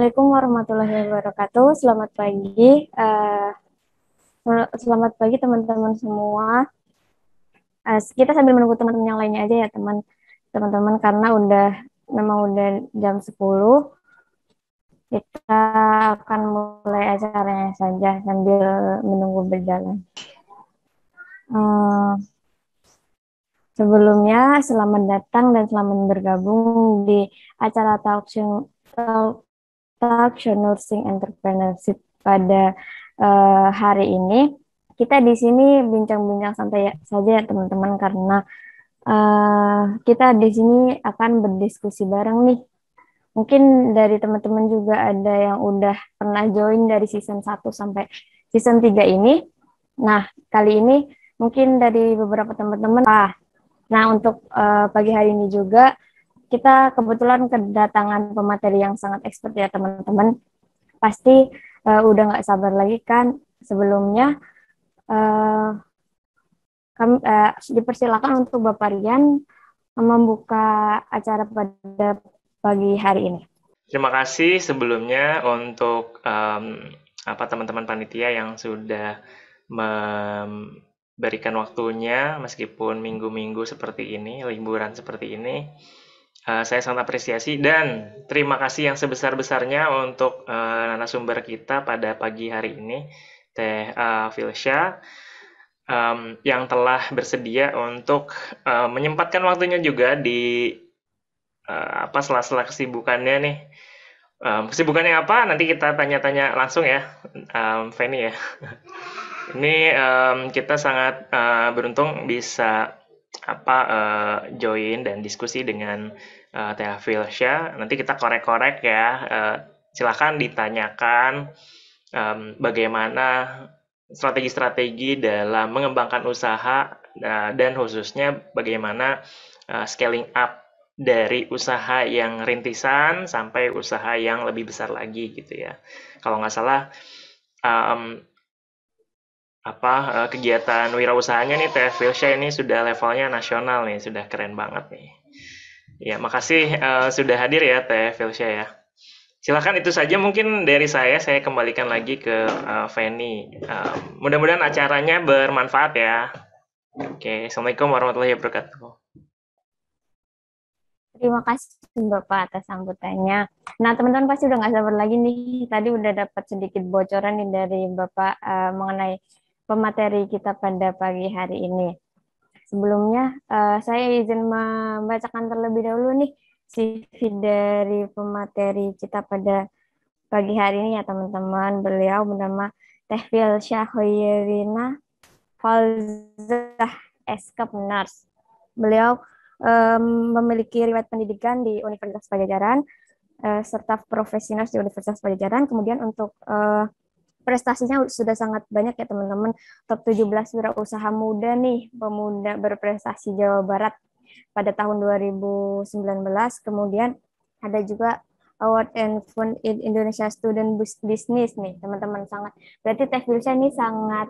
Assalamualaikum warahmatullahi wabarakatuh. Selamat pagi. Selamat pagi teman-teman semua. Kita sambil menunggu teman-teman yang lainnya aja ya teman-teman karena memang udah jam 10. Kita akan mulai acaranya saja sambil menunggu berjalan. Eh, Sebelumnya, selamat datang dan selamat bergabung di acara Talk Show Nursing Entrepreneurship pada hari ini. Kita di sini bincang-bincang santai saja ya teman-teman karena kita di sini akan berdiskusi bareng nih. Mungkin dari teman-teman juga ada yang udah pernah join dari season 1 sampai season 3 ini. Nah, kali ini mungkin dari beberapa teman-teman. Nah, untuk pagi hari ini juga kita kebetulan kedatangan pemateri yang sangat expert ya teman-teman. Pasti udah nggak sabar lagi kan. Sebelumnya kami dipersilakan untuk Bapak Rian membuka acara pada pagi hari ini. Terima kasih sebelumnya untuk teman-teman panitia yang sudah memberikan waktunya meskipun minggu-minggu seperti ini, liburan seperti ini. Saya sangat apresiasi dan terima kasih yang sebesar-besarnya untuk narasumber kita pada pagi hari ini, Teh Filsya, yang telah bersedia untuk menyempatkan waktunya juga di sela-sela kesibukannya nih. Kesibukannya apa? Nanti kita tanya-tanya langsung ya, Feni ya. Ini kita sangat beruntung bisa join dan diskusi dengan Teh Filsya. Nanti kita korek-korek ya. Silakan ditanyakan bagaimana strategi-strategi dalam mengembangkan usaha dan khususnya bagaimana scaling up dari usaha yang rintisan sampai usaha yang lebih besar lagi gitu ya. Kalau nggak salah kegiatan wirausahanya nih Teh Filsya ini sudah levelnya nasional nih, sudah keren banget nih. Ya, makasih sudah hadir ya Teh Filsya ya. Silakan itu saja mungkin dari saya kembalikan lagi ke Feni. Mudah-mudahan acaranya bermanfaat ya. Oke, Assalamualaikum warahmatullahi wabarakatuh. Terima kasih Bapak atas sambutannya. Nah, teman-teman pasti udah nggak sabar lagi nih. Tadi udah dapat sedikit bocoran nih dari Bapak mengenai pemateri kita pada pagi hari ini. Sebelumnya, saya izin membacakan terlebih dahulu nih CV dari pemateri kita pada pagi hari ini ya teman-teman. Beliau bernama Teh Filsya Hoyrina Falzah Eskap Nars. Beliau memiliki riwayat pendidikan di Universitas Pajajaran serta profesi nurse di Universitas Pajajaran. Kemudian untuk prestasinya sudah sangat banyak ya teman-teman. Top 17 wirausaha muda nih, pemuda berprestasi Jawa Barat pada tahun 2019. Kemudian ada juga Award and Fund in Indonesia Student Business nih, teman-teman. Berarti Teh Filsya ini sangat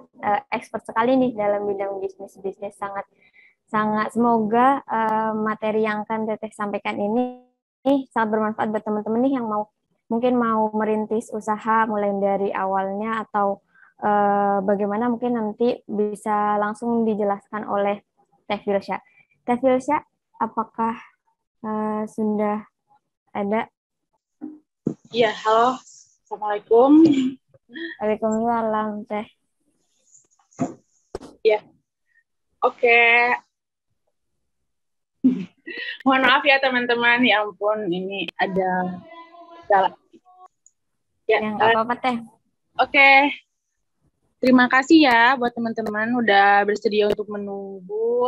expert sekali nih dalam bidang bisnis sangat semoga materi yang akan Teteh sampaikan ini sangat bermanfaat buat teman-teman nih yang mungkin mau merintis usaha mulai dari awalnya atau bagaimana mungkin nanti bisa langsung dijelaskan oleh Teh Filsya. Teh Filsya, apakah sudah ada? Iya, halo. Assalamualaikum. Waalaikumsalam, Teh. Ya, oke. Mohon maaf ya teman-teman, ya ampun ini ada salah. Ya, nggak apa-apa Teh. Oke. Terima kasih ya buat teman-teman udah bersedia untuk menunggu.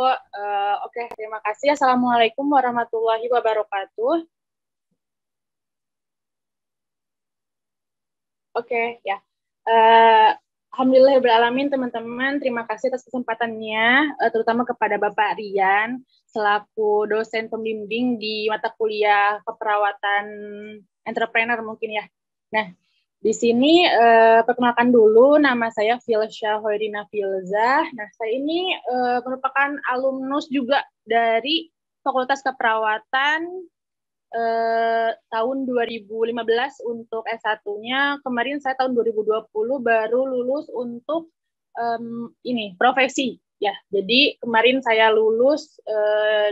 Oke, terima kasih. Assalamualaikum warahmatullahi wabarakatuh. Oke, ya. Alhamdulillahirrahmanirrahim teman-teman, terima kasih atas kesempatannya, terutama kepada Bapak Rian, selaku dosen pembimbing di mata kuliah keperawatan entrepreneur mungkin ya. Nah, di sini perkenalkan dulu, nama saya Filsya Hoyrina Filzah. Nah, saya ini merupakan alumnus juga dari Fakultas Keperawatan tahun 2015 untuk S1-nya. Kemarin saya tahun 2020 baru lulus untuk ini profesi ya. Jadi kemarin saya lulus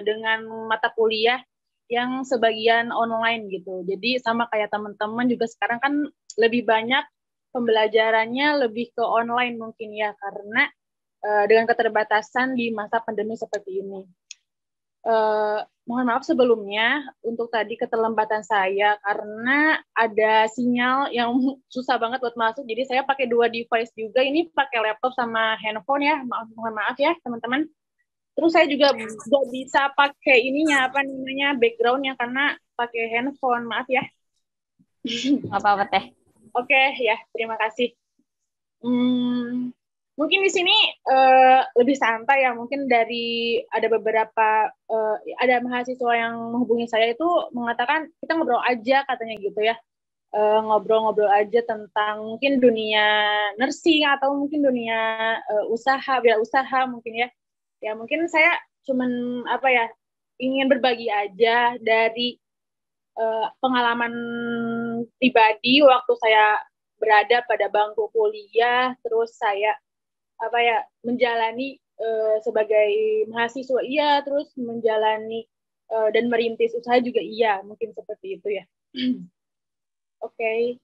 dengan mata kuliah yang sebagian online gitu. Jadi sama kayak teman-teman juga sekarang kan lebih banyak pembelajarannya lebih ke online mungkin ya, karena dengan keterbatasan di masa pandemi seperti ini. Mohon maaf sebelumnya untuk tadi keterlambatan saya karena ada sinyal yang susah banget buat masuk, jadi saya pakai 2 device juga, ini pakai laptop sama handphone ya, mohon maaf ya teman-teman. Terus saya juga nggak bisa pakai ininya, apa namanya, backgroundnya karena pakai handphone, maaf ya. Nggak apa-apa Teh. Oke ya, terima kasih. Mungkin di sini lebih santai ya, mungkin dari ada beberapa ada mahasiswa yang menghubungi saya itu mengatakan kita ngobrol aja katanya gitu ya, ngobrol-ngobrol aja tentang mungkin dunia nursing atau mungkin dunia usaha, wirausaha mungkin ya. Ya mungkin saya cuman apa ya, ingin berbagi aja dari pengalaman pribadi waktu saya berada pada bangku kuliah, terus saya apa ya, menjalani sebagai mahasiswa iya, terus menjalani dan merintis usaha juga iya, mungkin seperti itu ya. Oke.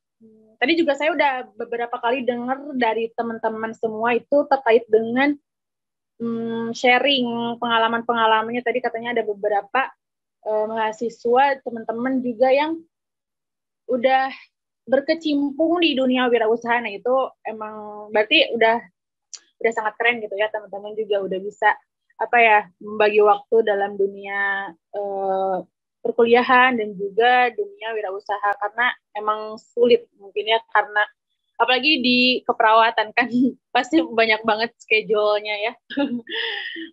Tadi juga saya udah beberapa kali dengar dari teman-teman semua itu terkait dengan sharing pengalaman-pengalamannya. Tadi katanya ada beberapa mahasiswa, teman-teman juga yang udah berkecimpung di dunia wirausaha. Nah itu emang berarti udah sangat keren gitu ya, teman-teman juga udah bisa apa ya, membagi waktu dalam dunia perkuliahan dan juga dunia wirausaha, karena emang sulit mungkin ya, karena apalagi di keperawatan kan pasti banyak banget schedule-nya ya.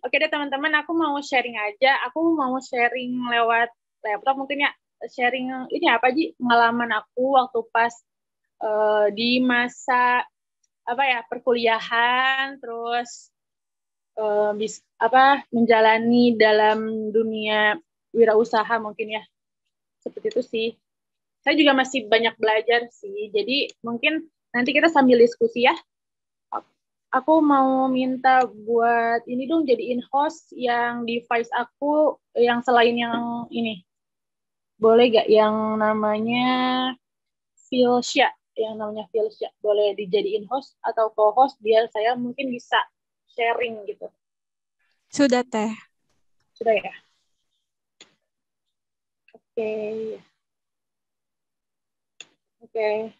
Oke deh teman-teman, aku mau sharing aja, aku mau sharing lewat laptop mungkin ya, sharing ini apa sih pengalaman aku waktu pas di masa apa ya, perkuliahan, terus menjalani dalam dunia wirausaha mungkin ya, seperti itu sih. Saya juga masih banyak belajar sih, jadi mungkin nanti kita sambil diskusi ya. Aku mau minta buat ini dong, jadiin host yang device aku yang selain yang ini, boleh gak yang namanya Filsya, boleh dijadiin host atau co-host biar saya mungkin bisa sharing gitu. Sudah Teh. Sudah ya? Oke. Oke.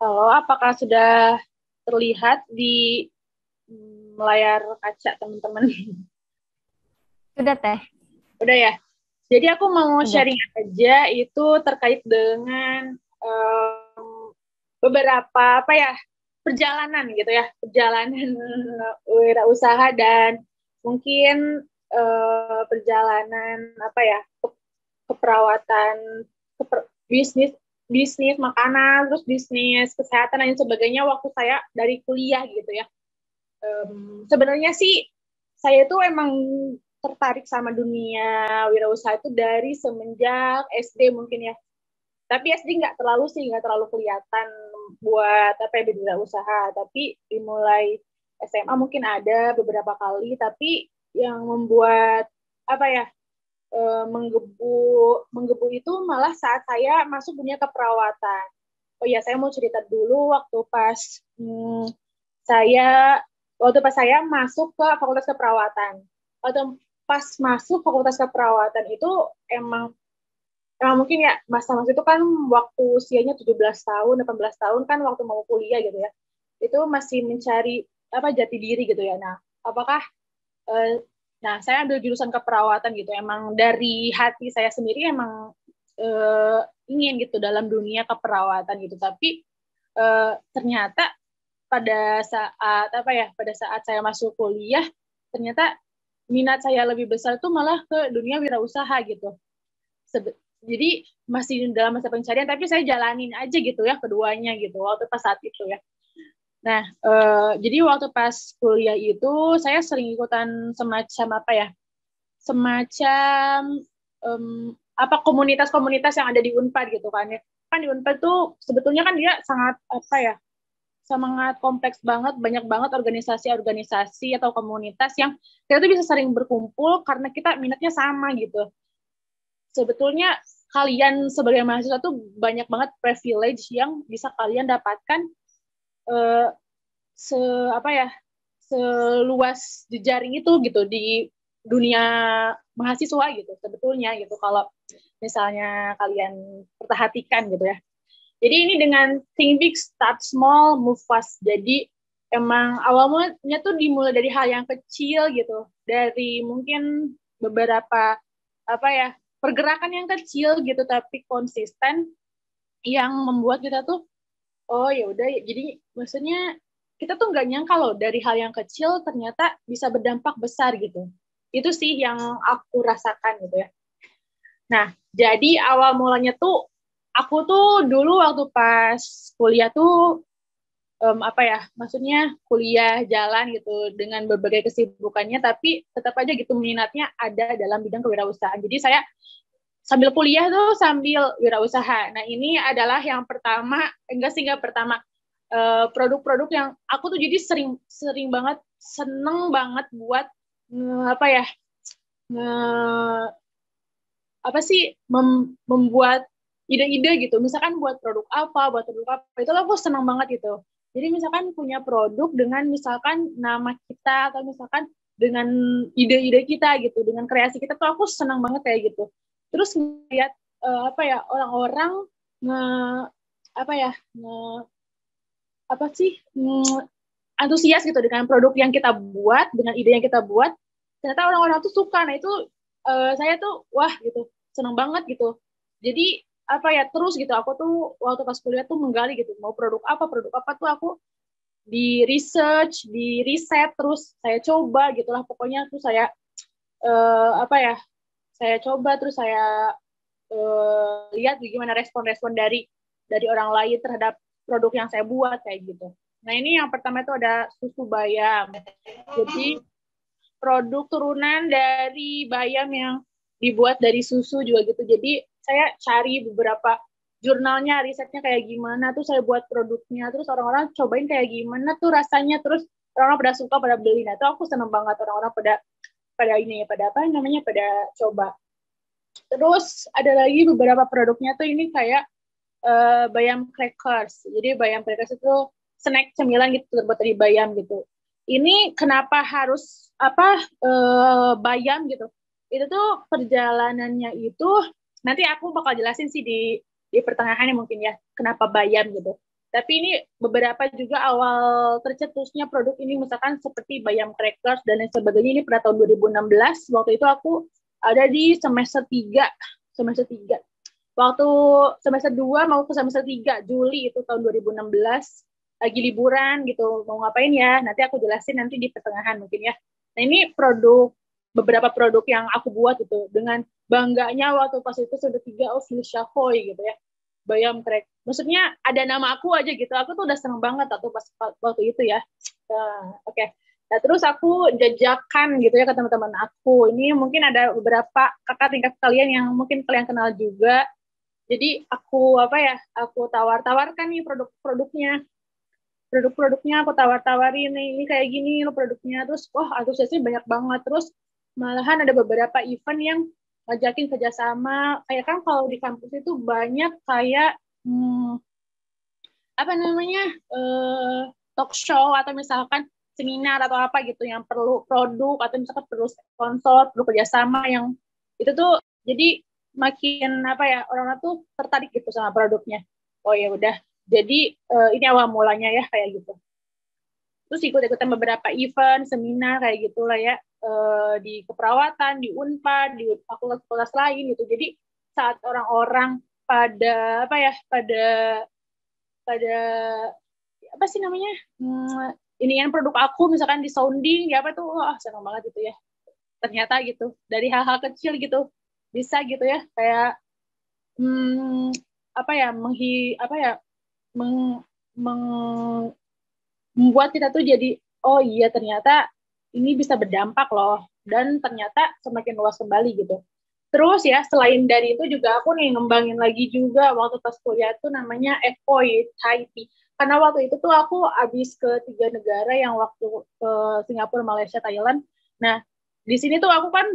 Halo, apakah sudah terlihat di layar kaca teman-teman? Sudah Teh. Udah ya? Jadi aku mau Udah. sharing aja itu terkait dengan beberapa apa ya, perjalanan gitu ya, perjalanan wirausaha dan mungkin perjalanan apa ya, keperawatan, bisnis makanan, terus bisnis kesehatan dan sebagainya waktu saya dari kuliah gitu ya. Sebenarnya sih saya itu emang tertarik sama dunia wirausaha itu dari semenjak SD mungkin ya. Tapi SD nggak terlalu kelihatan buat apa ya, wirausaha. Tapi dimulai SMA mungkin ada beberapa kali. Tapi yang membuat apa ya, menggebu itu malah saat saya masuk dunia keperawatan. Oh ya, saya mau cerita dulu waktu pas saya masuk ke Fakultas Keperawatan. Waktu pas masuk Fakultas Keperawatan itu emang mungkin ya, masa-masa itu kan waktu usianya 17 tahun, 18 tahun kan waktu mau kuliah gitu ya. Itu masih mencari apa, jati diri gitu ya. Nah, apakah saya ambil jurusan keperawatan gitu. Emang dari hati saya sendiri emang ingin gitu dalam dunia keperawatan gitu. Tapi ternyata pada saat saya masuk kuliah, ternyata minat saya lebih besar tuh malah ke dunia wirausaha gitu. Jadi masih dalam masa pencarian, tapi saya jalanin aja gitu ya keduanya gitu waktu pas saat itu ya. Nah, jadi waktu pas kuliah itu saya sering ikutan semacam apa ya, semacam apa komunitas-komunitas yang ada di Unpad gitu kan ya. Kan di Unpad tuh sebetulnya kan dia sangat apa ya, sangat kompleks banget, banyak banget organisasi-organisasi atau komunitas yang kita tuh bisa sering berkumpul karena kita minatnya sama gitu. Sebetulnya kalian sebagai mahasiswa tuh banyak banget privilege yang bisa kalian dapatkan eh, apa ya, seluas jejaring itu gitu di dunia mahasiswa gitu sebetulnya gitu kalau misalnya kalian perhatikan gitu ya. Jadi ini dengan think big, start small, move fast. Jadi emang awalnya tuh dimulai dari hal yang kecil gitu, dari mungkin beberapa apa ya, pergerakan yang kecil gitu tapi konsisten yang membuat kita tuh oh ya udah, jadi maksudnya kita tuh nggak nyangka loh dari hal yang kecil ternyata bisa berdampak besar gitu. Itu sih yang aku rasakan gitu ya. Nah, jadi awal mulanya tuh aku tuh dulu waktu pas kuliah tuh apa ya, maksudnya kuliah jalan gitu dengan berbagai kesibukannya, tapi tetap aja gitu minatnya ada dalam bidang kewirausahaan. Jadi saya sambil kuliah tuh sambil wirausaha. Nah ini adalah yang pertama, enggak pertama, produk-produk yang aku tuh jadi sering banget, seneng banget buat apa ya, apa sih membuat ide-ide gitu. Misalkan buat produk apa, itu aku senang banget gitu. Jadi misalkan punya produk dengan misalkan nama kita atau misalkan dengan ide-ide kita gitu, dengan kreasi kita tuh aku senang banget kayak gitu. Terus ngeliat apa ya, orang-orang nge apa ya, apa sih, antusias gitu dengan produk yang kita buat, dengan ide yang kita buat. Ternyata orang-orang tuh suka. Nah itu saya tuh wah gitu, seneng banget gitu. Jadi apa ya, terus gitu aku tuh waktu pas kuliah tuh menggali gitu, mau produk apa tuh aku di research, di riset, terus saya coba gitulah pokoknya. Terus saya apa ya, saya coba, terus saya lihat gimana respon-respon dari orang lain terhadap produk yang saya buat kayak gitu. Nah ini yang pertama itu ada susu bayam. Jadi produk turunan dari bayam yang dibuat dari susu juga gitu. Jadi saya cari beberapa jurnalnya, risetnya kayak gimana, tuh saya buat produknya, terus orang-orang cobain kayak gimana tuh rasanya, terus orang-orang pada suka, pada beli. Nah itu aku seneng banget orang-orang pada ini ya, pada apa namanya, pada coba. Terus ada lagi beberapa produknya tuh ini kayak bayam crackers. Jadi bayam crackers itu snack cemilan gitu terbuat dari bayam gitu. Ini kenapa harus apa bayam gitu? Itu tuh perjalanannya itu nanti aku bakal jelasin sih di pertengahannya mungkin ya kenapa bayam gitu. Tapi ini beberapa juga awal tercetusnya produk ini misalkan seperti bayam crackers dan lain sebagainya ini pada tahun 2016. Waktu itu aku ada di semester 3. Waktu semester 2 mau ke semester 3 Juli itu tahun 2016 lagi liburan gitu, mau ngapain ya, nanti aku jelasin nanti di pertengahan mungkin ya. Nah ini beberapa produk yang aku buat gitu, dengan bangganya waktu pas itu sudah 3 Felicia Hoy gitu ya, bayam crack, maksudnya ada nama aku aja gitu, aku tuh udah seneng banget waktu itu ya. Oke. Nah, terus aku jajakan gitu ya ke teman-teman aku, ini mungkin ada beberapa kakak tingkat kalian yang mungkin kalian kenal juga. Jadi aku apa ya, aku tawar-tawarkan nih produk-produknya aku tawar-tawarin nih, ini kayak gini lo produknya, terus wah antusiasnya banyak banget. Terus malahan ada beberapa event yang ngajakin kerjasama, kayak kan kalau di kampus itu banyak kayak apa namanya, talk show atau misalkan seminar atau apa gitu yang perlu produk atau misalkan perlu sponsor, perlu kerjasama yang itu tuh jadi makin apa ya, orang-orang tuh tertarik gitu sama produknya. Oh ya udah, jadi ini awal mulanya ya kayak gitu. Terus ikut-ikutan beberapa event, seminar kayak gitulah ya, di keperawatan, di Unpad, di fakultas-fakultas lain gitu. Jadi saat orang-orang pada apa ya, pada apa sih namanya, ini yang produk aku misalkan di sounding ya apa tuh, wah senang banget gitu ya. ternyata gitu, dari hal-hal kecil gitu bisa gitu ya, kayak apa ya membuat kita tuh jadi oh iya ternyata ini bisa berdampak loh, dan ternyata semakin luas kembali gitu. Terus ya selain dari itu juga aku nih ngembangin lagi juga waktu pas kuliah tuh namanya FOI Thai. Karena waktu itu tuh aku habis ke 3 negara yang waktu ke Singapura, Malaysia, Thailand. Nah di sini tuh aku kan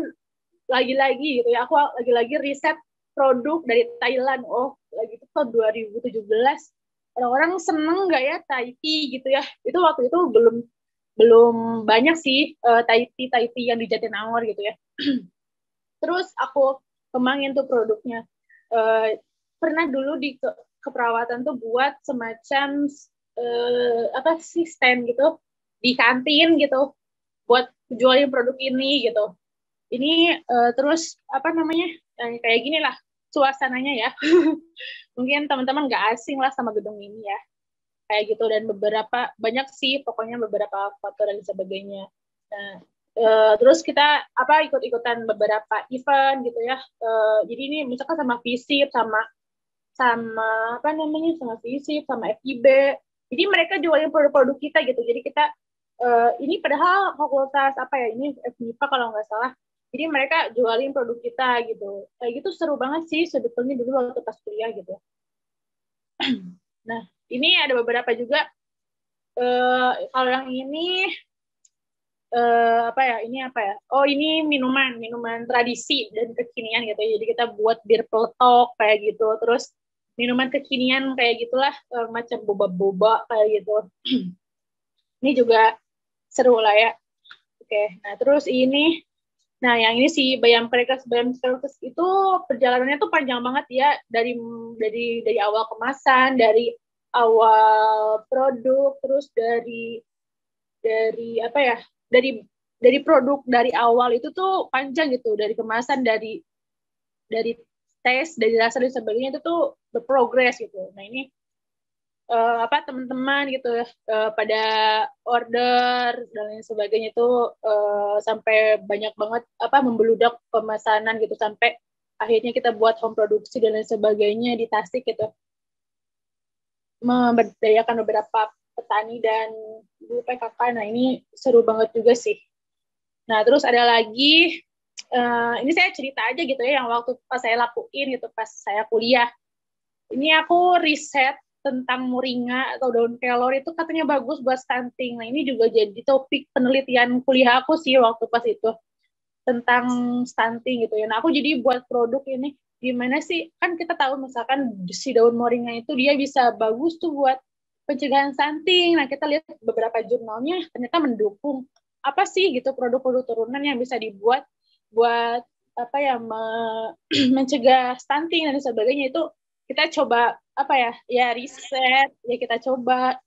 lagi-lagi gitu ya, aku lagi-lagi riset produk dari Thailand. Oh lagi itu tahun 2017, orang-orang seneng nggak ya Thai tea gitu ya. Itu waktu itu belum belum banyak sih Thai tea yang di Jatinangor gitu ya. Terus aku kembangin tuh produknya. Pernah dulu di keperawatan tuh buat semacam apa sih stand gitu di kantin gitu buat jualin produk ini gitu. Ini terus apa namanya kayak gini lah suasananya ya. Mungkin teman-teman nggak asing lah sama gedung ini ya. Kayak gitu, dan beberapa banyak sih pokoknya beberapa foto dan sebagainya. Nah, terus kita apa ikut-ikutan beberapa event gitu ya. Jadi ini misalkan sama FISIP, sama sama apa namanya sama FISIP, sama FIB. Jadi mereka jualin produk-produk kita gitu. Jadi kita ini padahal fakultas apa ya, ini FMIPA kalau nggak salah. Jadi mereka jualin produk kita gitu. Kayak gitu seru banget sih sebetulnya dulu waktu pas kuliah gitu. Nah, ini ada beberapa juga. Kalau yang ini apa ya? Ini apa ya? Oh, ini minuman tradisi dan kekinian gitu. Jadi kita buat bir peletok kayak gitu. Terus minuman kekinian kayak gitulah, macam boba-boba kayak gitu. Ini juga seru lah ya. Oke, nah terus ini, nah yang ini si Bayam Crackers itu perjalanannya tuh panjang banget ya, dari awal kemasan, dari awal produk, terus dari apa ya, dari produk dari awal itu tuh panjang gitu, dari kemasan, dari tes, dari rasa dan sebagainya itu tuh berprogres gitu. Nah ini apa teman-teman gitu pada order dan lain sebagainya itu sampai banyak banget apa membeludak pemesanan gitu, sampai akhirnya kita buat home produksi dan lain sebagainya di Tasik gitu, memberdayakan beberapa petani dan guru PKK. Nah ini seru banget juga sih. Nah terus ada lagi ini saya cerita aja gitu ya, yang waktu pas saya lakuin gitu pas saya kuliah. Ini aku riset tentang moringa atau daun kelor, itu katanya bagus buat stunting. Nah ini juga jadi topik penelitian kuliah aku sih waktu pas itu, tentang stunting gitu ya. Nah aku jadi buat produk ini, gimana sih, kan kita tahu misalkan si daun moringa itu dia bisa bagus tuh buat pencegahan stunting. Nah kita lihat beberapa jurnalnya ternyata mendukung. Apa sih gitu produk-produk turunan yang bisa dibuat buat apa ya mencegah stunting dan sebagainya. Itu kita coba apa ya riset ya, kita coba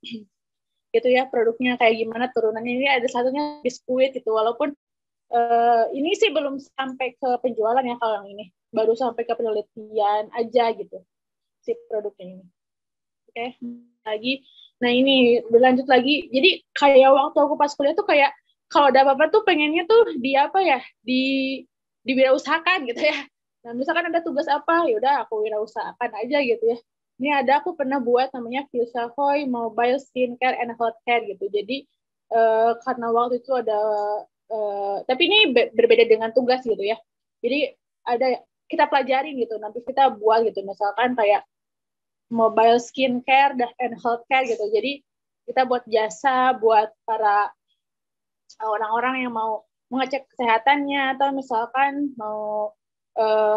gitu ya produknya kayak gimana turunannya. Ini ada satunya biskuit gitu, walaupun ini sih belum sampai ke penjualan ya, kalau yang ini baru sampai ke penelitian aja gitu si produknya ini. Oke, lagi. Nah ini berlanjut lagi. Jadi kayak waktu aku pas kuliah tuh kayak kalau ada apa-apa tuh pengennya tuh di apa ya, diwirausahakan gitu ya. Nah misalkan ada tugas apa, yaudah aku wirausahakan aja gitu ya. Ini ada, aku pernah buat namanya Filsahoy Mobile Skincare and Healthcare gitu. Jadi karena waktu itu ada tapi ini berbeda dengan tugas gitu ya. Jadi ada kita pelajarin gitu, nanti kita buat gitu, misalkan kayak mobile skincare and healthcare gitu. Jadi kita buat jasa buat para orang-orang yang mau mengecek kesehatannya, atau misalkan mau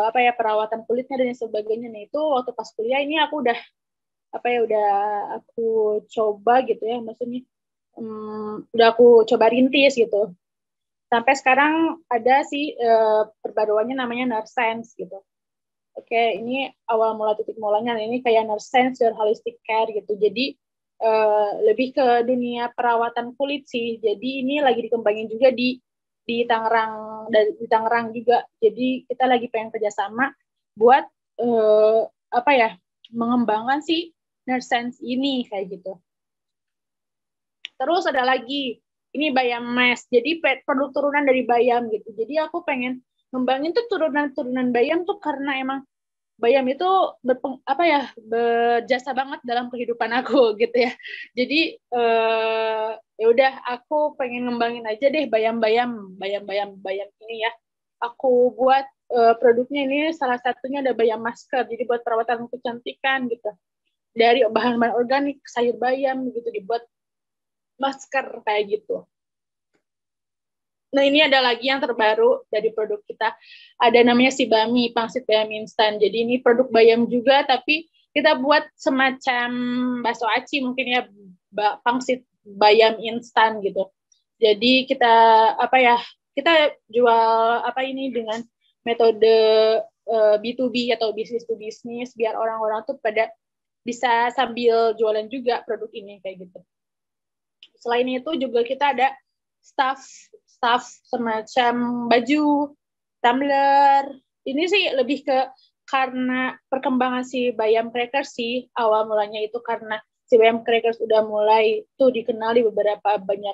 apa ya perawatan kulitnya dan sebagainya. Nah itu waktu pas kuliah ini aku udah apa ya udah aku coba gitu ya, maksudnya udah aku coba rintis gitu. Sampai sekarang ada sih perbaruannya namanya NurSense gitu. Oke, ini awal mula titik mulanya. Ini kayak NurSense Your Holistic Care gitu. Jadi lebih ke dunia perawatan kulit sih. Jadi ini lagi dikembangin juga di Tangerang juga. Jadi kita lagi pengen kerjasama buat apa ya mengembangkan si NurSense ini kayak gitu. Terus ada lagi ini bayam mash. Jadi produk turunan dari bayam gitu. Jadi aku pengen ngembangin tuh turunan bayam tuh karena emang bayam itu berjasa banget dalam kehidupan aku gitu ya. Jadi ya udah aku pengen ngembangin aja deh bayam ini ya. Aku buat produknya ini salah satunya ada bayam masker. Jadi buat perawatan kecantikan gitu. Dari bahan-bahan organik, sayur bayam gitu dibuat masker kayak gitu. Nah, ini ada lagi yang terbaru dari produk kita. Ada namanya si Bami, pangsit bayam instan. Jadi ini produk bayam juga, tapi kita buat semacam bakso aci mungkin ya, pangsit bayam instan gitu. Jadi kita kita jual ini dengan metode B2B atau business to business biar orang-orang tuh pada bisa sambil jualan juga produk ini kayak gitu. Selain itu juga kita ada staff semacam baju, tumbler. Ini sih lebih ke karena perkembangan si bayam crackers sih. Awal mulanya itu karena si bayam crackers udah mulai tuh dikenal di beberapa banyak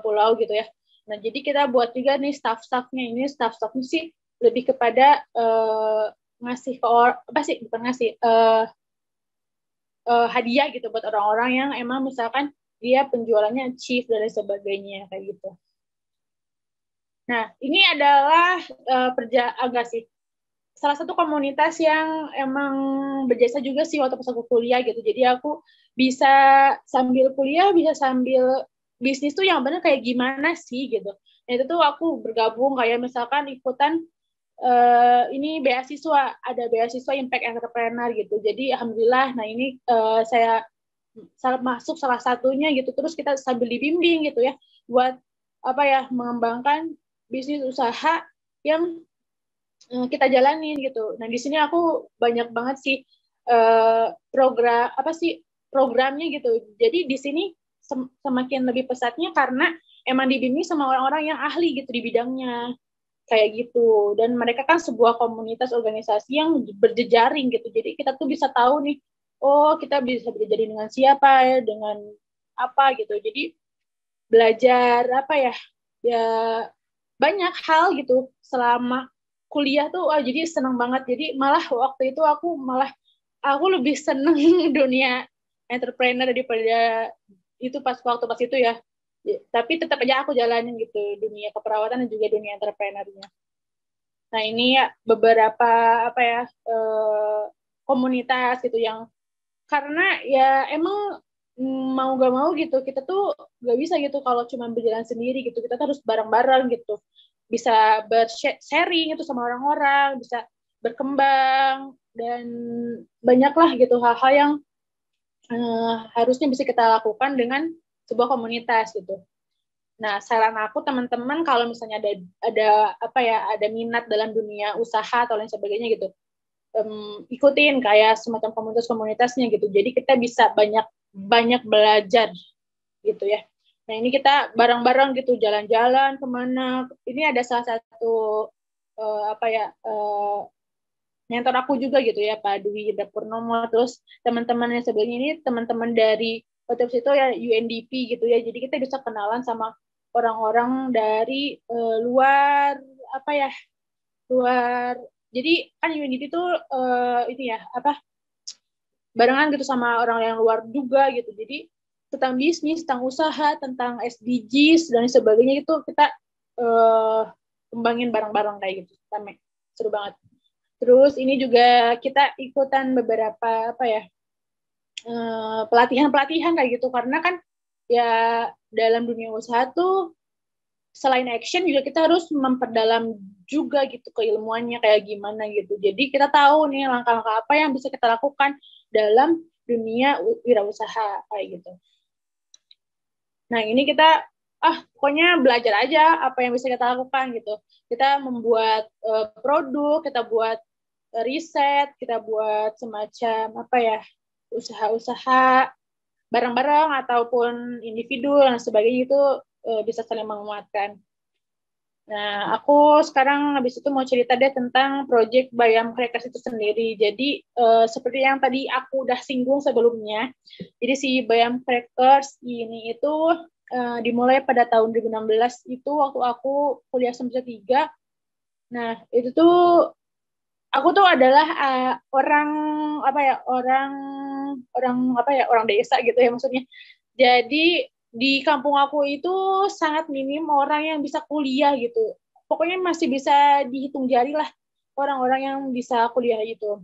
pulau gitu ya. Nah, jadi kita buat juga nih staff-staffnya. Ini staff-staffnya sih lebih kepada ngasih ke hadiah gitu buat orang-orang yang emang misalkan dia penjualannya chief dan lain sebagainya kayak gitu. Nah, ini adalah salah satu komunitas yang emang berjasa juga sih waktu pas aku kuliah gitu. Jadi aku bisa sambil kuliah, bisa sambil bisnis tuh yang benar kayak gimana sih gitu. Nah, itu tuh aku bergabung kayak misalkan ikutan ini ada beasiswa Impact Entrepreneur gitu. Jadi alhamdulillah, nah ini saya masuk salah satunya gitu. Terus kita sambil dibimbing gitu ya buat mengembangkan bisnis usaha yang kita jalanin gitu. Nah, di sini aku banyak banget sih programnya gitu. Jadi di sini semakin lebih pesatnya karena emang dibimbing sama orang-orang yang ahli gitu di bidangnya. Kayak gitu. Dan mereka kan sebuah komunitas organisasi yang berjejaring gitu. Jadi kita tuh bisa tahu nih, oh kita bisa berjejaring dengan siapa ya, dengan apa gitu. Jadi belajar ya banyak hal gitu selama kuliah tuh jadi seneng banget. Jadi malah waktu itu aku lebih seneng dunia entrepreneur daripada itu pas itu ya. Tapi tetap aja aku jalanin gitu dunia keperawatan dan juga dunia entrepreneurnya. Nah, ini ya beberapa komunitas gitu yang karena ya emang mau gak mau gitu kita tuh gak bisa gitu kalau cuma berjalan sendiri gitu, kita harus bareng-bareng gitu, bisa sharing itu sama orang-orang, bisa berkembang dan banyaklah gitu hal-hal yang harusnya bisa kita lakukan dengan sebuah komunitas gitu. Nah, saran aku teman-teman kalau misalnya ada minat dalam dunia usaha atau lain sebagainya gitu, ikutin kayak semacam komunitas-komunitasnya gitu. Jadi kita bisa banyak belajar gitu ya. Nah, ini kita bareng-bareng gitu jalan-jalan kemana. Ini ada salah satu mentor aku juga gitu ya, Pak Dwi Purnomo. Terus teman-teman yang sebelumnya ini teman-teman dari waktu itu ya UNDP gitu ya. Jadi kita bisa kenalan sama orang-orang dari luar jadi kan UNDP itu barengan gitu sama orang yang luar juga gitu. Jadi tentang bisnis, tentang usaha, tentang SDGs dan sebagainya itu kita kembangin bareng-bareng kayak gitu. Seru banget. Terus ini juga kita ikutan beberapa pelatihan kayak gitu, karena kan ya dalam dunia usaha tuh selain action juga kita harus memperdalam juga gitu keilmuannya kayak gimana gitu. Jadi kita tahu nih langkah-langkah apa yang bisa kita lakukan dalam dunia wirausaha kayak gitu. Nah, ini kita pokoknya belajar aja apa yang bisa kita lakukan gitu. Kita membuat produk, kita buat riset, kita buat semacam usaha-usaha bareng-bareng ataupun individu dan sebagainya, itu bisa saling menguatkan. Nah, aku sekarang habis itu mau cerita deh tentang project Bayam Crackers itu sendiri. Jadi seperti yang tadi aku udah singgung sebelumnya, jadi si Bayam Crackers ini itu dimulai pada tahun 2016 itu waktu aku kuliah semester 3. Nah, itu tuh aku tuh adalah orang orang desa gitu ya maksudnya. Jadi di kampung aku itu sangat minim orang yang bisa kuliah gitu. Pokoknya masih bisa dihitung jari lah orang-orang yang bisa kuliah itu.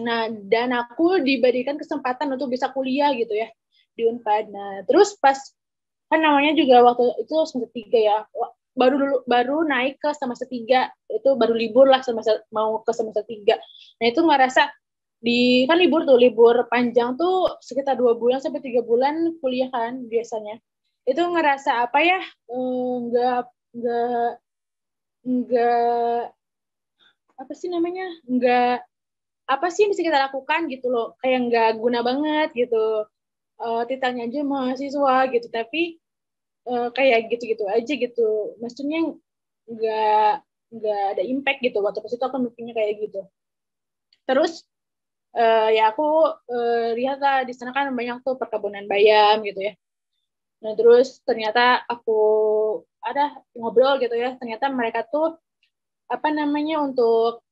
Nah, dan aku diberikan kesempatan untuk bisa kuliah gitu ya di Unpad. Nah, terus pas kan namanya juga waktu itu semester 3 ya. Baru naik ke semester 3, itu baru libur lah mau ke semester 3. Nah, itu ngerasa kan libur panjang tuh sekitar 2 bulan sampai 3 bulan kuliah kan biasanya. Itu ngerasa apa ya? Enggak apa sih namanya? Enggak apa sih yang bisa kita lakukan gitu loh, kayak nggak guna banget gitu, titelnya aja mahasiswa gitu, tapi kayak gitu-gitu aja gitu, maksudnya nggak nggak ada impact gitu. Waktu pas itu aku mikirnya kayak gitu. Terus ya aku lihat lah di sana kan banyak tuh perkebunan bayam gitu ya. Nah terus ternyata aku ada ngobrol gitu ya, ternyata mereka tuh apa namanya untuk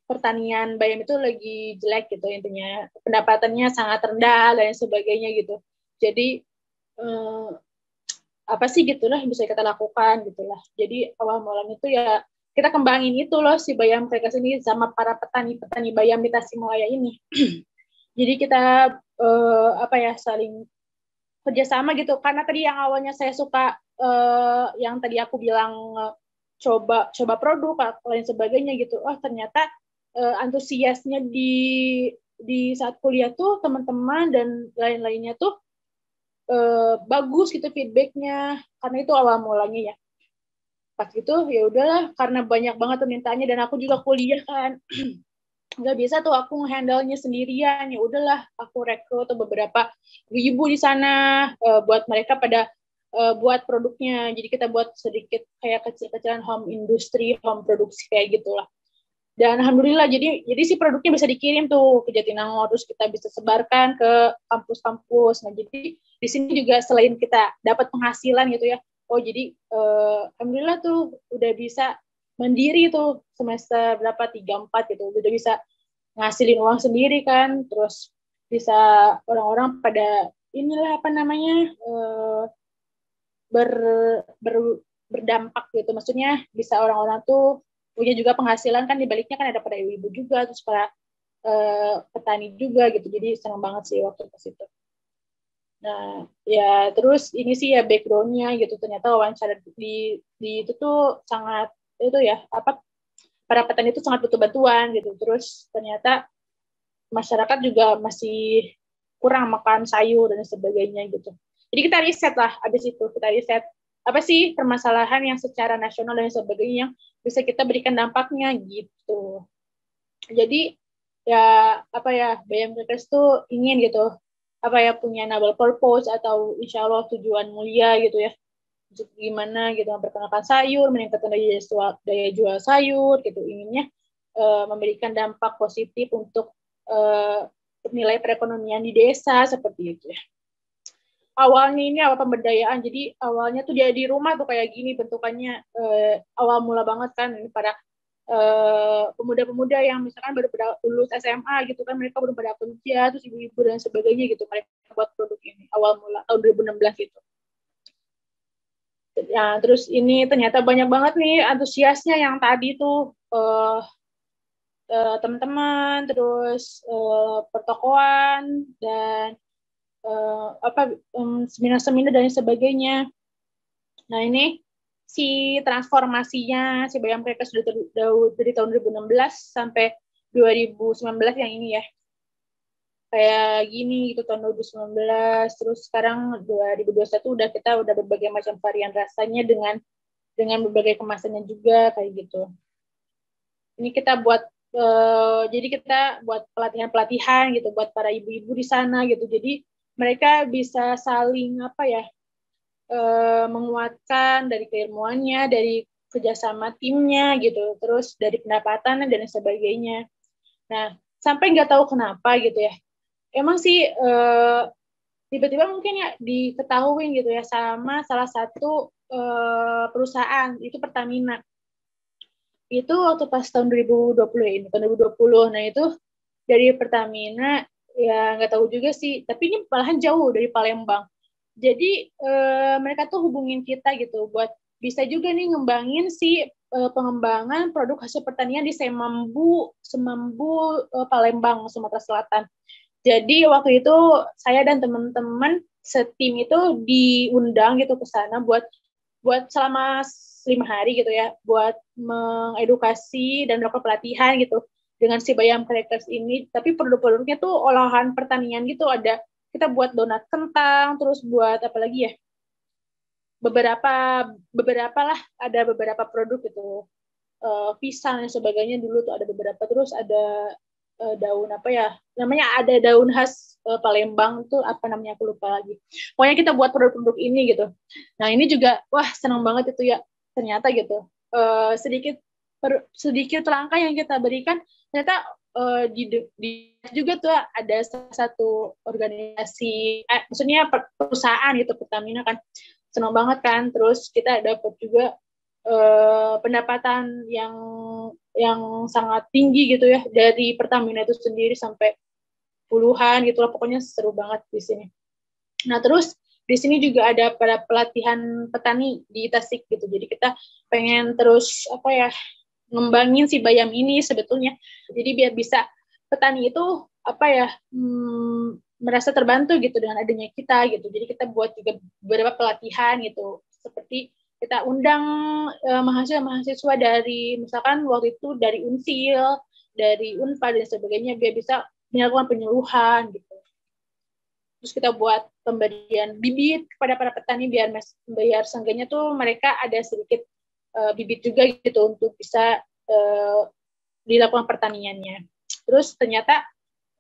pertanian bayam itu lagi jelek gitu, intinya pendapatannya sangat rendah dan sebagainya gitu. Jadi apa sih gitulah bisa kita lakukan gitulah. Jadi awal mulanya itu ya kita kembangin itu loh si bayam mereka sini sama para petani bayam di Tasikmalaya ini. Jadi kita saling kerjasama gitu, karena tadi yang awalnya saya suka yang tadi aku bilang coba produk lain sebagainya gitu. Ternyata antusiasnya di saat kuliah tuh teman-teman dan lain-lainnya tuh bagus gitu feedbacknya, karena itu awal mulanya ya. Pas itu ya udahlah, karena banyak banget permintaannya dan aku juga kuliah kan nggak bisa tuh aku nge-handle-nya sendirian. Ya udahlah aku rekrut beberapa ibu di sana buat mereka pada buat produknya. Jadi kita buat sedikit kayak kecil-kecilan home industry, home produksi kayak gitulah. Dan alhamdulillah jadi si produknya bisa dikirim tuh ke Jatinangor, terus kita bisa sebarkan ke kampus-kampus. Nah, jadi di sini juga selain kita dapat penghasilan gitu ya. Jadi alhamdulillah tuh udah bisa mandiri tuh semester berapa 3 4 gitu. Udah bisa ngasilin uang sendiri kan. Terus bisa orang-orang pada inilah apa namanya ber, ber berdampak gitu. Maksudnya bisa orang-orang tuh punya juga penghasilan kan, dibaliknya kan ada pada ibu-ibu juga, terus para petani juga gitu. Jadi senang banget sih waktu pas itu. Nah ya terus ini sih ya backgroundnya gitu, ternyata wawancara di itu tuh sangat itu ya para petani itu sangat butuh bantuan gitu. Terus ternyata masyarakat juga masih kurang makan sayur dan sebagainya gitu. Jadi kita riset lah, abis itu kita riset apa sih permasalahan yang secara nasional dan sebagainya yang bisa kita berikan dampaknya gitu. Jadi ya Bayam Crackers tuh ingin gitu punya noble purpose atau insya Allah tujuan mulia gitu ya, untuk gimana gitu memperkenalkan sayur, meningkatkan daya jual sayur gitu, inginnya memberikan dampak positif untuk nilai perekonomian di desa seperti itu ya. Awalnya ini awal pemberdayaan, jadi awalnya tuh dia di rumah tuh kayak gini bentukannya, awal mula banget kan ini para pemuda-pemuda yang misalkan baru lulus SMA gitu kan, mereka belum pada kerja, terus ibu-ibu dan sebagainya gitu, mereka buat produk ini awal mula tahun 2016 gitu. Ya, terus ini ternyata banyak banget nih antusiasnya yang tadi tuh teman-teman, terus pertokoan dan seminar-seminar dan sebagainya. Nah ini si transformasinya si Bayam Crackers dari tahun 2016 sampai 2019 yang ini ya, kayak gini gitu tahun 2019, terus sekarang 2021 kita udah berbagai macam varian rasanya dengan berbagai kemasannya juga kayak gitu. Ini kita buat jadi kita buat pelatihan gitu buat para ibu-ibu di sana gitu, jadi mereka bisa saling menguatkan dari keilmuannya, dari kerjasama timnya gitu, terus dari pendapatan dan sebagainya. Nah sampai nggak tahu kenapa gitu ya, emang sih tiba-tiba mungkin ya diketahui gitu ya sama salah satu perusahaan, itu Pertamina. Itu waktu pas tahun 2020 ya, ini tahun 2020. Nah itu dari Pertamina, ya nggak tahu juga sih, tapi ini malahan jauh dari Palembang. Jadi mereka tuh hubungin kita gitu buat bisa juga nih ngembangin si pengembangan produk hasil pertanian di Semambu Palembang, Sumatera Selatan. Jadi waktu itu saya dan teman-teman setim itu diundang gitu ke sana buat selama 5 hari gitu ya, buat mengedukasi dan melakukan pelatihan gitu dengan si Bayam Crackers ini. Tapi produk-produknya tuh olahan pertanian gitu, ada kita buat donat kentang, terus buat apa lagi ya, beberapa beberapa lah, ada beberapa produk gitu, pisang dan sebagainya dulu tuh ada beberapa, terus ada daun apa ya namanya, ada daun khas Palembang tuh apa namanya aku lupa lagi. Pokoknya kita buat produk-produk ini gitu. Nah ini juga wah senang banget itu ya, ternyata gitu sedikit langkah yang kita berikan ternyata di juga tuh ada salah satu organisasi, maksudnya perusahaan gitu, Pertamina kan, senang banget kan. Terus kita dapat juga pendapatan yang sangat tinggi gitu ya dari Pertamina itu sendiri, sampai puluhan gitu lah, pokoknya seru banget di sini. Nah terus di sini juga ada pada pelatihan petani di Tasik gitu, jadi kita pengen terus apa ya, ngembangin si Bayam ini sebetulnya, jadi biar bisa petani itu apa ya, merasa terbantu gitu dengan adanya kita gitu. Jadi kita buat juga beberapa pelatihan gitu, seperti kita undang mahasiswa-mahasiswa dari misalkan waktu itu dari Unsil, dari Unpad dan sebagainya, biar bisa melakukan penyuluhan gitu. Terus kita buat pemberian bibit kepada para petani biar seenggaknya tuh mereka ada sedikit bibit juga gitu untuk bisa dilakukan pertaniannya. Terus ternyata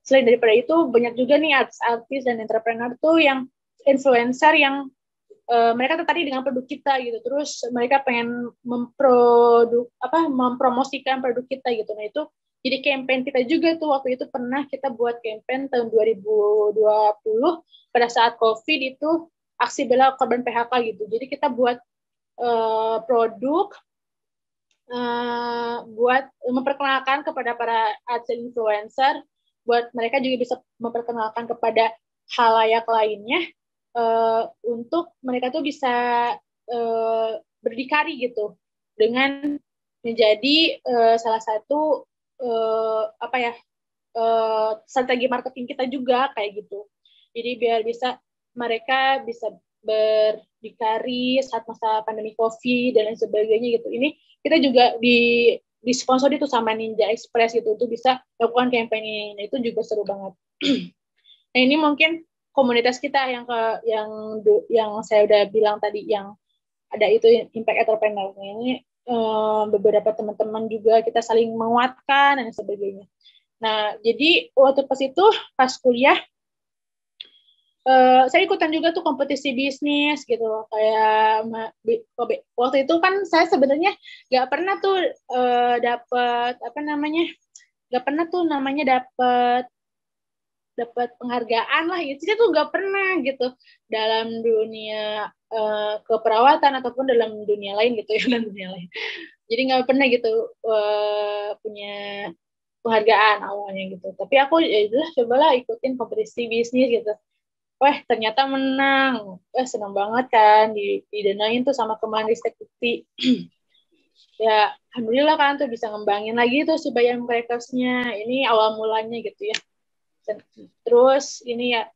selain daripada itu banyak juga nih artis-artis dan entrepreneur tuh yang influencer yang mereka tertarik dengan produk kita gitu. Terus mereka pengen mempromosikan produk kita gitu. Nah itu jadi campaign kita juga tuh, waktu itu pernah kita buat campaign tahun 2020 pada saat COVID itu, aksi bela korban PHK gitu. Jadi kita buat produk buat memperkenalkan kepada para artis influencer, buat mereka juga bisa memperkenalkan kepada halayak lainnya, untuk mereka tuh bisa berdikari gitu dengan menjadi salah satu apa ya, strategi marketing kita juga kayak gitu. Jadi biar bisa mereka bisa berdikari saat masa pandemi COVID dan lain sebagainya gitu. Ini kita juga di sponsor itu sama Ninja Express gitu, untuk bisa lakukan campaign ini. Nah, itu juga seru banget. Nah ini mungkin komunitas kita yang saya udah bilang tadi, yang ada itu impact entrepreneur. Nah, ini beberapa teman-teman juga kita saling menguatkan dan sebagainya. Nah jadi waktu pas kuliah, saya ikutan juga tuh kompetisi bisnis gitu loh, kayak waktu itu kan saya sebenarnya nggak pernah tuh dapat apa namanya, nggak pernah tuh namanya dapat penghargaan lah gitu, tuh nggak pernah gitu dalam dunia keperawatan ataupun dalam dunia lain gitu ya, dalam dunia lain. Jadi nggak pernah gitu punya penghargaan awalnya gitu. Tapi aku ya udah cobalah ikutin kompetisi bisnis gitu. Wah ternyata menang, senang banget kan, didanain tuh sama Kemenristek Dikti. Ya alhamdulillah kan tuh bisa ngembangin lagi tuh si Bayam Crackers-nya. Ini awal mulanya gitu ya. Terus ini ya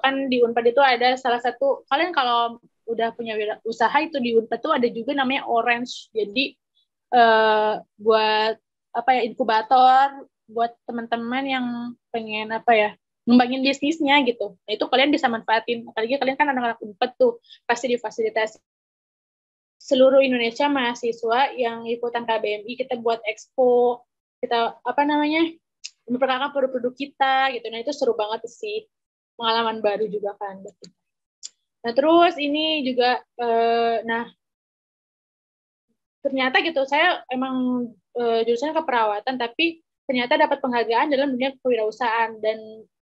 kan di Unpad itu ada salah satu, kalian kalau udah punya usaha itu di Unpad tuh ada juga namanya Orange. Jadi buat apa ya, inkubator buat teman-teman yang pengen apa ya, ngembangin bisnisnya gitu. Nah itu kalian bisa manfaatin, apalagi kalian kan anak-anak Unpad tuh pasti difasilitasi seluruh Indonesia mahasiswa yang ikutan KBMI. Kita buat expo, kita apa namanya, memperkenalkan produk-produk kita gitu. Nah itu seru banget sih, pengalaman baru juga kan. Nah terus ini juga nah ternyata gitu saya emang jurusannya keperawatan, tapi ternyata dapat penghargaan dalam dunia kewirausahaan, dan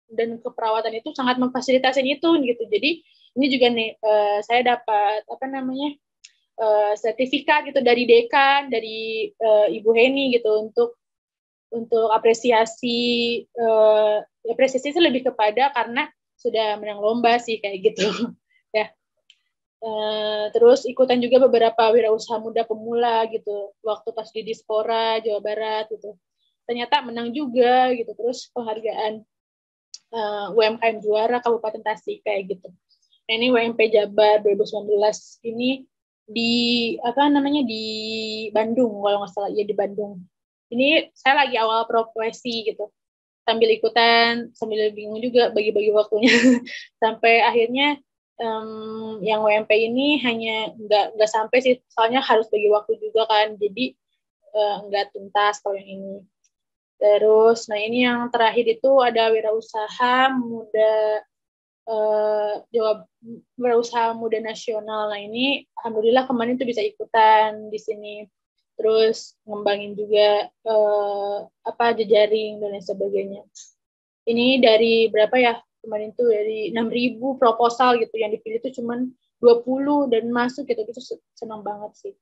dan keperawatan itu sangat memfasilitasi itu gitu. Jadi ini juga nih saya dapat sertifikat gitu dari dekan, dari Ibu Heni gitu untuk apresiasi apresiasi itu lebih kepada karena sudah menang lomba sih kayak gitu ya. Terus ikutan juga beberapa wirausaha muda pemula gitu waktu pas di Dispora Jawa Barat gitu, ternyata menang juga gitu. Terus penghargaan UMKM juara Kabupaten Tasik kayak gitu. Nah, ini WMP Jabar 2019 ini di di Bandung kalau nggak salah, ya di Bandung. Ini saya lagi awal profesi gitu, sambil ikutan, sambil bingung juga bagi-bagi waktunya sampai akhirnya yang WMP ini hanya nggak sampai sih, soalnya harus bagi waktu juga kan, jadi nggak tuntas kalau yang ini. Terus, nah ini yang terakhir itu ada wirausaha muda wirausaha muda nasional. Nah ini alhamdulillah kemarin tuh bisa ikutan di sini. Terus ngembangin juga jejaring dan lain sebagainya. Ini dari berapa ya? Kemarin tuh dari 6.000 proposal gitu, yang dipilih tuh cuman 20 dan masuk gitu. Itu senang banget sih.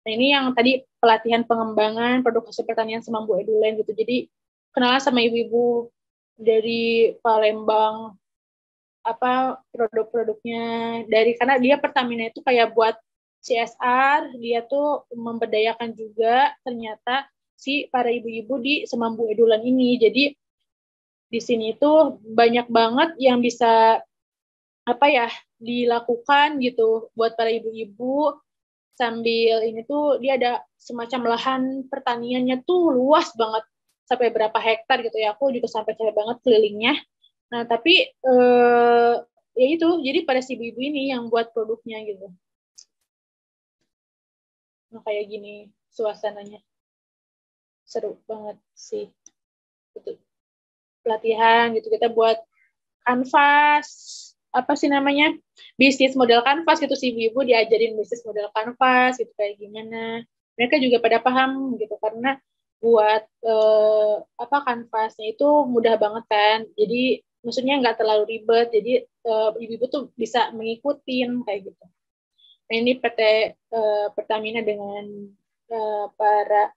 Nah ini yang tadi pelatihan pengembangan produk hasil pertanian Semambu Edulen gitu. Jadi kenalan sama ibu-ibu dari Palembang, produk-produknya karena dia Pertamina itu kayak buat CSR, dia tuh memberdayakan juga ternyata si para ibu-ibu di Semambu Edulen ini. Jadi di sini itu banyak banget yang bisa dilakukan gitu buat para ibu-ibu. Sambil ini tuh dia ada semacam lahan pertaniannya tuh luas banget, sampai berapa hektar gitu ya, aku juga sampai capek banget kelilingnya. Nah tapi ya itu, jadi pada si ibu-ibu ini yang buat produknya gitu. Nah kayak gini suasananya, seru banget sih gitu. Pelatihan gitu, kita buat kanvas, bisnis model kanvas gitu, si ibu-ibu diajarin bisnis model kanvas gitu kayak gimana. Mereka juga pada paham gitu, karena buat kanvasnya itu mudah banget kan, jadi maksudnya nggak terlalu ribet, jadi ibu-ibu tuh bisa mengikutin kayak gitu. Nah ini PT Pertamina dengan para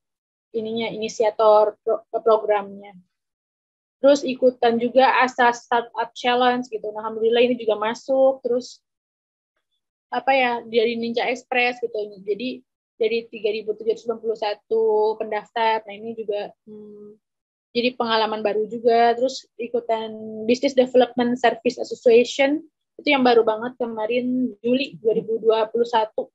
inisiator programnya. Terus ikutan juga Asa Startup Challenge gitu. Nah, alhamdulillah ini juga masuk. Terus dari Ninja Express gitu. Jadi dari 3.791 pendaftar. Nah, ini juga jadi pengalaman baru juga. Terus ikutan Business Development Service Association, itu yang baru banget kemarin Juli 2021.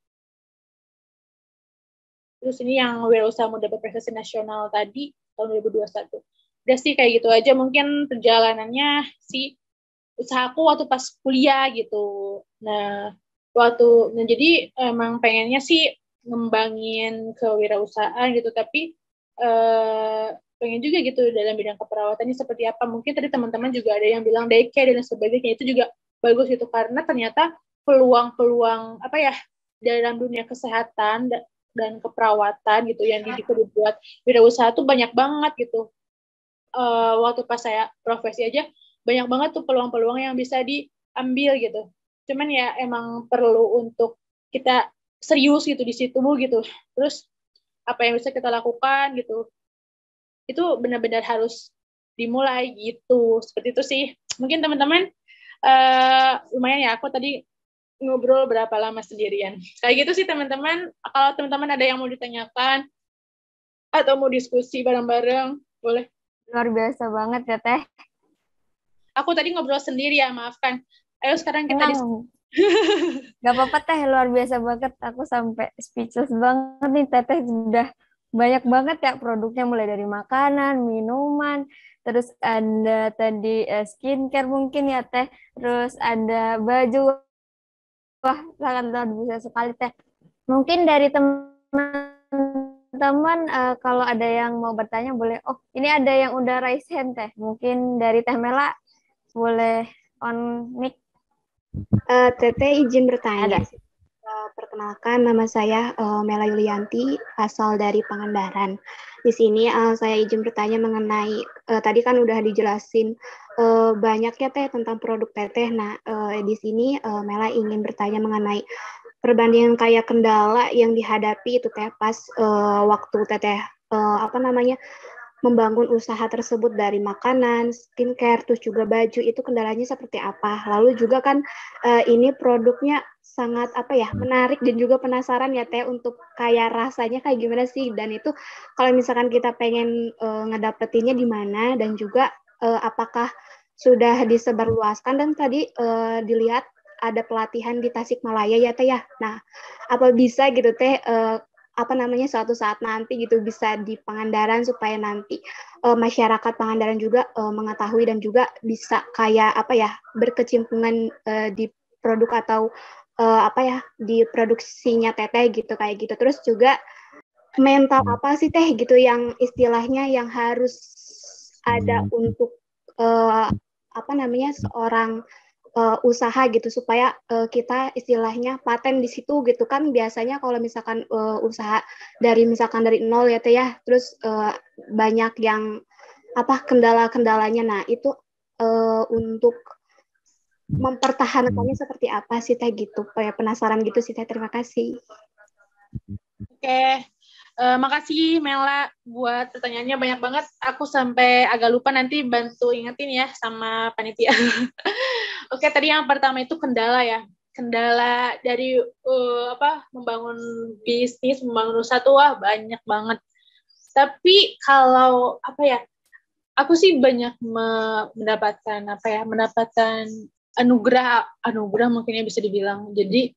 Terus ini yang Wirausaha Muda Berprestasi Nasional tadi tahun 2021. Udah sih kayak gitu aja mungkin perjalanannya si usahaku waktu pas kuliah gitu. Nah jadi emang pengennya sih ngembangin kewirausahaan gitu, tapi pengen juga gitu dalam bidang keperawatannya seperti apa. Mungkin tadi teman-teman juga ada yang bilang daycare dan sebagainya, itu juga bagus gitu, karena ternyata peluang-peluang dalam dunia kesehatan dan keperawatan gitu yang dibuat wirausaha tuh banyak banget gitu. Waktu pas saya profesi aja banyak banget tuh peluang-peluang yang bisa diambil gitu. Cuman ya emang perlu untuk kita serius gitu di situ gitu. Terus apa yang bisa kita lakukan gitu, itu benar-benar harus dimulai gitu. Seperti itu sih. Mungkin teman-teman lumayan ya, aku tadi ngobrol berapa lama sendirian. Kayak gitu sih teman-teman. Kalau teman-teman ada yang mau ditanyakan atau mau diskusi bareng-bareng, boleh. Luar biasa banget ya Teh. Aku tadi ngobrol sendiri ya, maafkan. Ayo sekarang kita Gak apa-apa Teh, luar biasa banget. Aku sampai speechless banget nih. Teteh sudah banyak banget ya produknya, mulai dari makanan, minuman, terus ada tadi skincare mungkin ya Teh, terus ada baju. Wah, sangat luar biasa sekali Teh. Mungkin dari teman-teman kalau ada yang mau bertanya boleh. Oh, ini ada yang udah raise hand Teh. Mungkin dari Teh Mela boleh on mic. Teteh izin bertanya. Ada. Perkenalkan, nama saya Mela Yulianti, asal dari Pangandaran. Di sini saya izin bertanya mengenai, tadi kan udah dijelasin banyak ya Teh tentang produk Teteh. Nah, di sini Mela ingin bertanya mengenai perbandingan kayak kendala yang dihadapi itu Teh pas waktu Teteh membangun usaha tersebut dari makanan, skincare, terus juga baju, itu kendalanya seperti apa. Lalu juga kan ini produknya sangat menarik dan juga penasaran ya Teh untuk kayak rasanya kayak gimana sih. Dan itu kalau misalkan kita pengen ngedapetinnya di mana dan juga apakah sudah disebarluaskan dan tadi dilihat ada pelatihan di Tasikmalaya ya Teh ya. Nah, apa bisa gitu Teh suatu saat nanti gitu bisa di Pangandaran supaya nanti masyarakat Pangandaran juga mengetahui dan juga bisa kayak berkecimpungan di produk atau di produksinya Teteh gitu kayak gitu. Terus juga mental apa sih Teh gitu yang istilahnya yang harus ada untuk seorang usaha gitu supaya kita istilahnya paten di situ gitu kan. Biasanya kalau misalkan usaha dari nol ya Teh ya, terus banyak yang kendala-kendalanya. Nah itu untuk mempertahankannya seperti apa sih Teh gitu, kayak penasaran gitu sih Teh. Terima kasih. Oke. Makasih Mela buat pertanyaannya banyak banget. Aku sampai agak lupa, nanti bantu ingetin ya sama panitia. Oke, tadi yang pertama itu kendala ya. Kendala dari membangun bisnis, membangun usaha tuh banyak banget. Tapi kalau aku sih banyak mendapatkan anugerah mungkin ya bisa dibilang. Jadi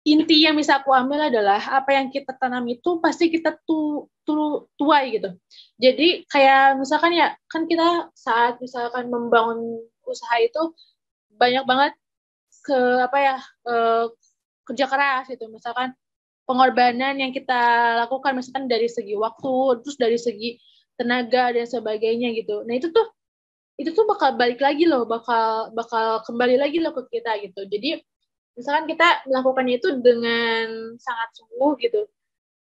inti yang bisa aku ambil adalah apa yang kita tanam itu pasti kita tuai gitu. Jadi kayak misalkan ya, kan kita saat misalkan membangun usaha itu banyak banget kerja keras gitu. Misalkan pengorbanan yang kita lakukan misalkan dari segi waktu, terus dari segi tenaga dan sebagainya gitu. Nah, itu tuh bakal balik lagi loh, bakal kembali lagi loh ke kita gitu. Jadi misalkan kita melakukannya itu dengan sangat sungguh gitu,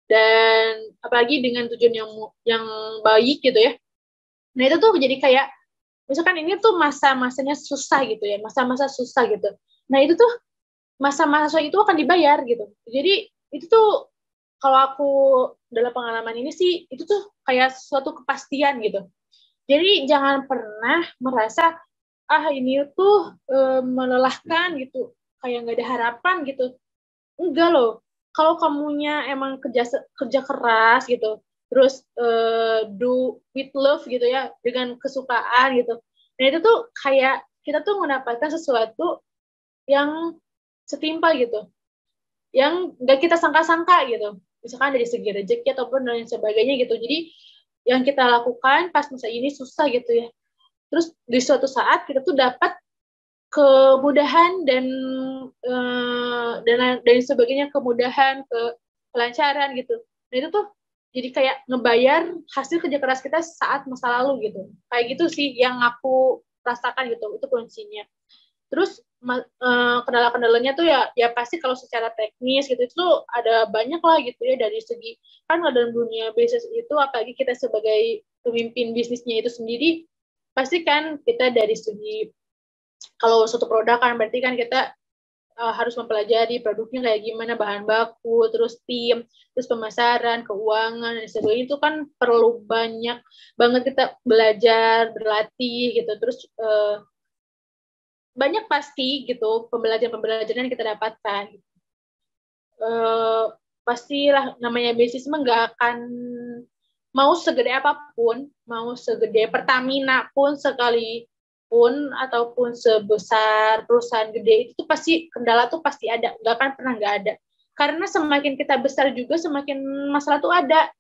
dan apalagi dengan tujuan yang baik gitu ya. Nah itu tuh jadi kayak misalkan ini tuh masa-masanya susah gitu ya, masa-masa susah gitu. Nah itu tuh masa-masa itu akan dibayar gitu. Jadi itu tuh kalau aku dalam pengalaman ini sih itu tuh kayak suatu kepastian gitu. Jadi jangan pernah merasa ini tuh melelahkan gitu, kayak nggak ada harapan gitu. Enggak loh. Kalau kamunya emang kerja keras gitu, terus do with love gitu ya, dengan kesukaan gitu. Nah itu tuh kayak kita tuh mendapatkan sesuatu yang setimpal gitu, yang nggak kita sangka-sangka gitu. Misalkan dari segi rezeki ataupun dan sebagainya gitu. Jadi yang kita lakukan pas masa ini susah gitu ya. Terus di suatu saat kita tuh dapat kemudahan dan sebagainya, kemudahan, kelancaran gitu. Nah itu tuh jadi kayak ngebayar hasil kerja keras kita saat masa lalu gitu. Kayak gitu sih yang aku rasakan gitu, itu kuncinya. Terus kendala-kendalanya tuh ya pasti kalau secara teknis gitu itu ada banyak lah gitu ya, dari segi kan dalam dunia bisnis itu apalagi kita sebagai pemimpin bisnisnya itu sendiri, pasti kan kita dari segi kalau suatu produk kan berarti kan kita harus mempelajari produknya kayak gimana, bahan baku, terus tim, terus pemasaran, keuangan, dan sebagainya. Itu kan perlu banyak banget kita belajar, berlatih gitu. Terus banyak pasti gitu pembelajaran yang kita dapatkan. Pastilah namanya bisnis mah nggak akan mau segede apapun, mau segede Pertamina pun sekalipun ataupun sebesar perusahaan gede, itu tuh pasti kendala tuh pasti ada, nggak akan pernah nggak ada. Karena semakin kita besar juga semakin masalah tuh ada,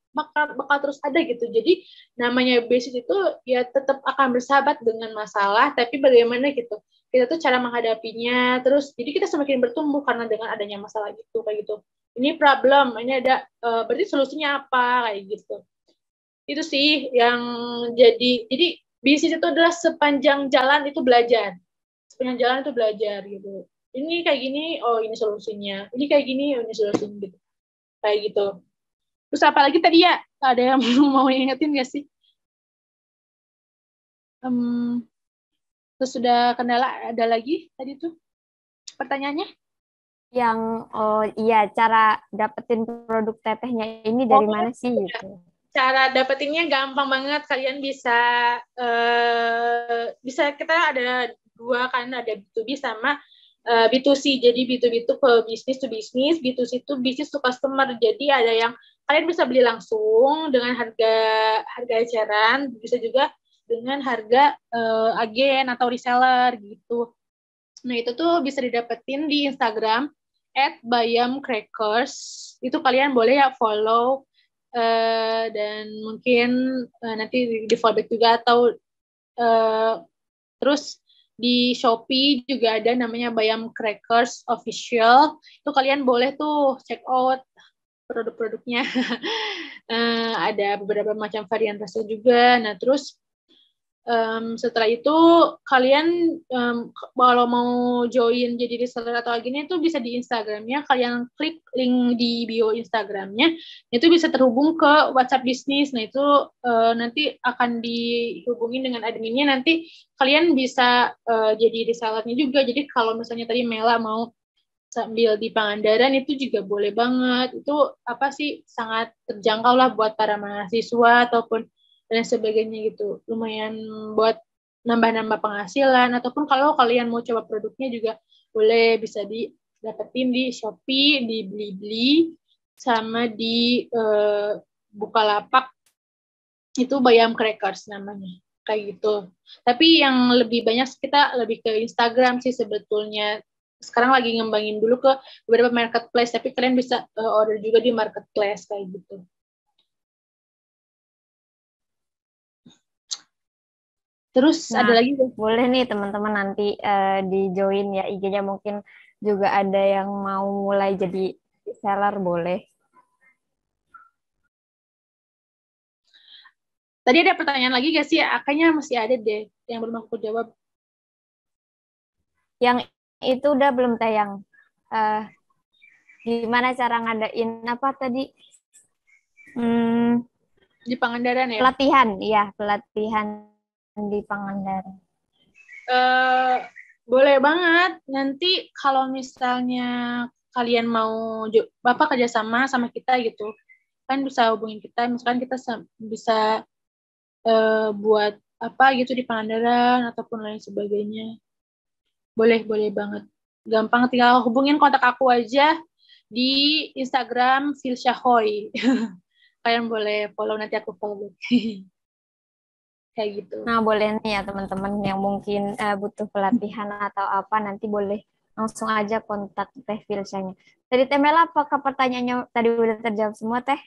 bakal terus ada gitu. Jadi namanya bisnis itu ya tetap akan bersahabat dengan masalah, tapi bagaimana gitu kita tuh cara menghadapinya. Terus jadi kita semakin bertumbuh karena dengan adanya masalah gitu, kayak gitu. Ini problem, ini ada berarti solusinya apa, kayak gitu. Itu sih yang jadi bisnis itu adalah sepanjang jalan itu belajar gitu. ini kayak gini, oh ini solusinya. Ini kayak gini, oh ini solusinya gitu. Kayak gitu. Terus apalagi tadi ya, ada yang mau ingetin nggak sih? Terus sudah kendala ada lagi tadi tuh pertanyaannya? Yang oh iya, cara dapetin produk tetehnya ini Oh, dari mana sih ya. gitu? Cara dapetinnya gampang banget. Kalian bisa kita ada dua kan, ada B2B sama B2C. Jadi B2B itu ke bisnis to bisnis, B2C itu bisnis to customer. Jadi ada yang kalian bisa beli langsung dengan harga eceran, bisa juga dengan harga agen atau reseller gitu. Nah, itu tuh bisa didapetin di Instagram @bayamcrackers. Itu kalian boleh ya follow dan mungkin nanti di fallback juga atau terus di Shopee juga ada namanya Bayam Crackers Official. Itu kalian boleh tuh check out produk-produknya. Ada beberapa macam varian rasa juga. Nah, terus setelah itu kalian kalau mau join jadi reseller atau agennya itu bisa di Instagramnya, kalian klik link di bio Instagramnya, itu bisa terhubung ke WhatsApp bisnis. Nah itu nanti akan dihubungin dengan adminnya, nanti kalian bisa jadi resellernya juga. Jadi kalau misalnya tadi Mela mau sambil di Pangandaran itu juga boleh banget. Itu apa sih, sangat terjangkau lah buat para mahasiswa ataupun dan sebagainya gitu. Lumayan buat nambah-nambah penghasilan, ataupun kalau kalian mau coba produknya juga boleh, bisa didapetin di Shopee, di Blibli, sama di Bukalapak. Itu Bayam Crackers namanya. Kayak gitu. Tapi yang lebih banyak kita lebih ke Instagram sih sebetulnya. Sekarang lagi ngembangin dulu ke beberapa marketplace, tapi kalian bisa order juga di marketplace kayak gitu. Terus Nah, ada lagi? boleh nih teman-teman nanti di join ya IG-nya, mungkin juga ada yang mau mulai jadi seller, boleh. Tadi ada pertanyaan lagi gak sih? Kayaknya masih ada deh yang belum aku jawab. Yang itu udah belum tayang. Gimana cara ngadain apa tadi? Di Pangandaran ya? Pelatihan, iya, pelatihan di Pangandaran. Boleh banget. Nanti kalau misalnya kalian mau Bapak kerjasama sama kita gitu, kan bisa hubungin kita. Misalkan kita bisa buat apa gitu di Pangandaran ataupun lain sebagainya. Boleh banget. Gampang, tinggal hubungin kontak aku aja di Instagram Filsyahoy. Kalian boleh follow, nanti aku follow. Kayak gitu. Nah, boleh nih ya teman-teman yang mungkin butuh pelatihan atau apa, nanti boleh langsung aja kontak Teh Filsanya. Tadi Teh Mela, apakah pertanyaannya tadi udah terjawab semua, Teh?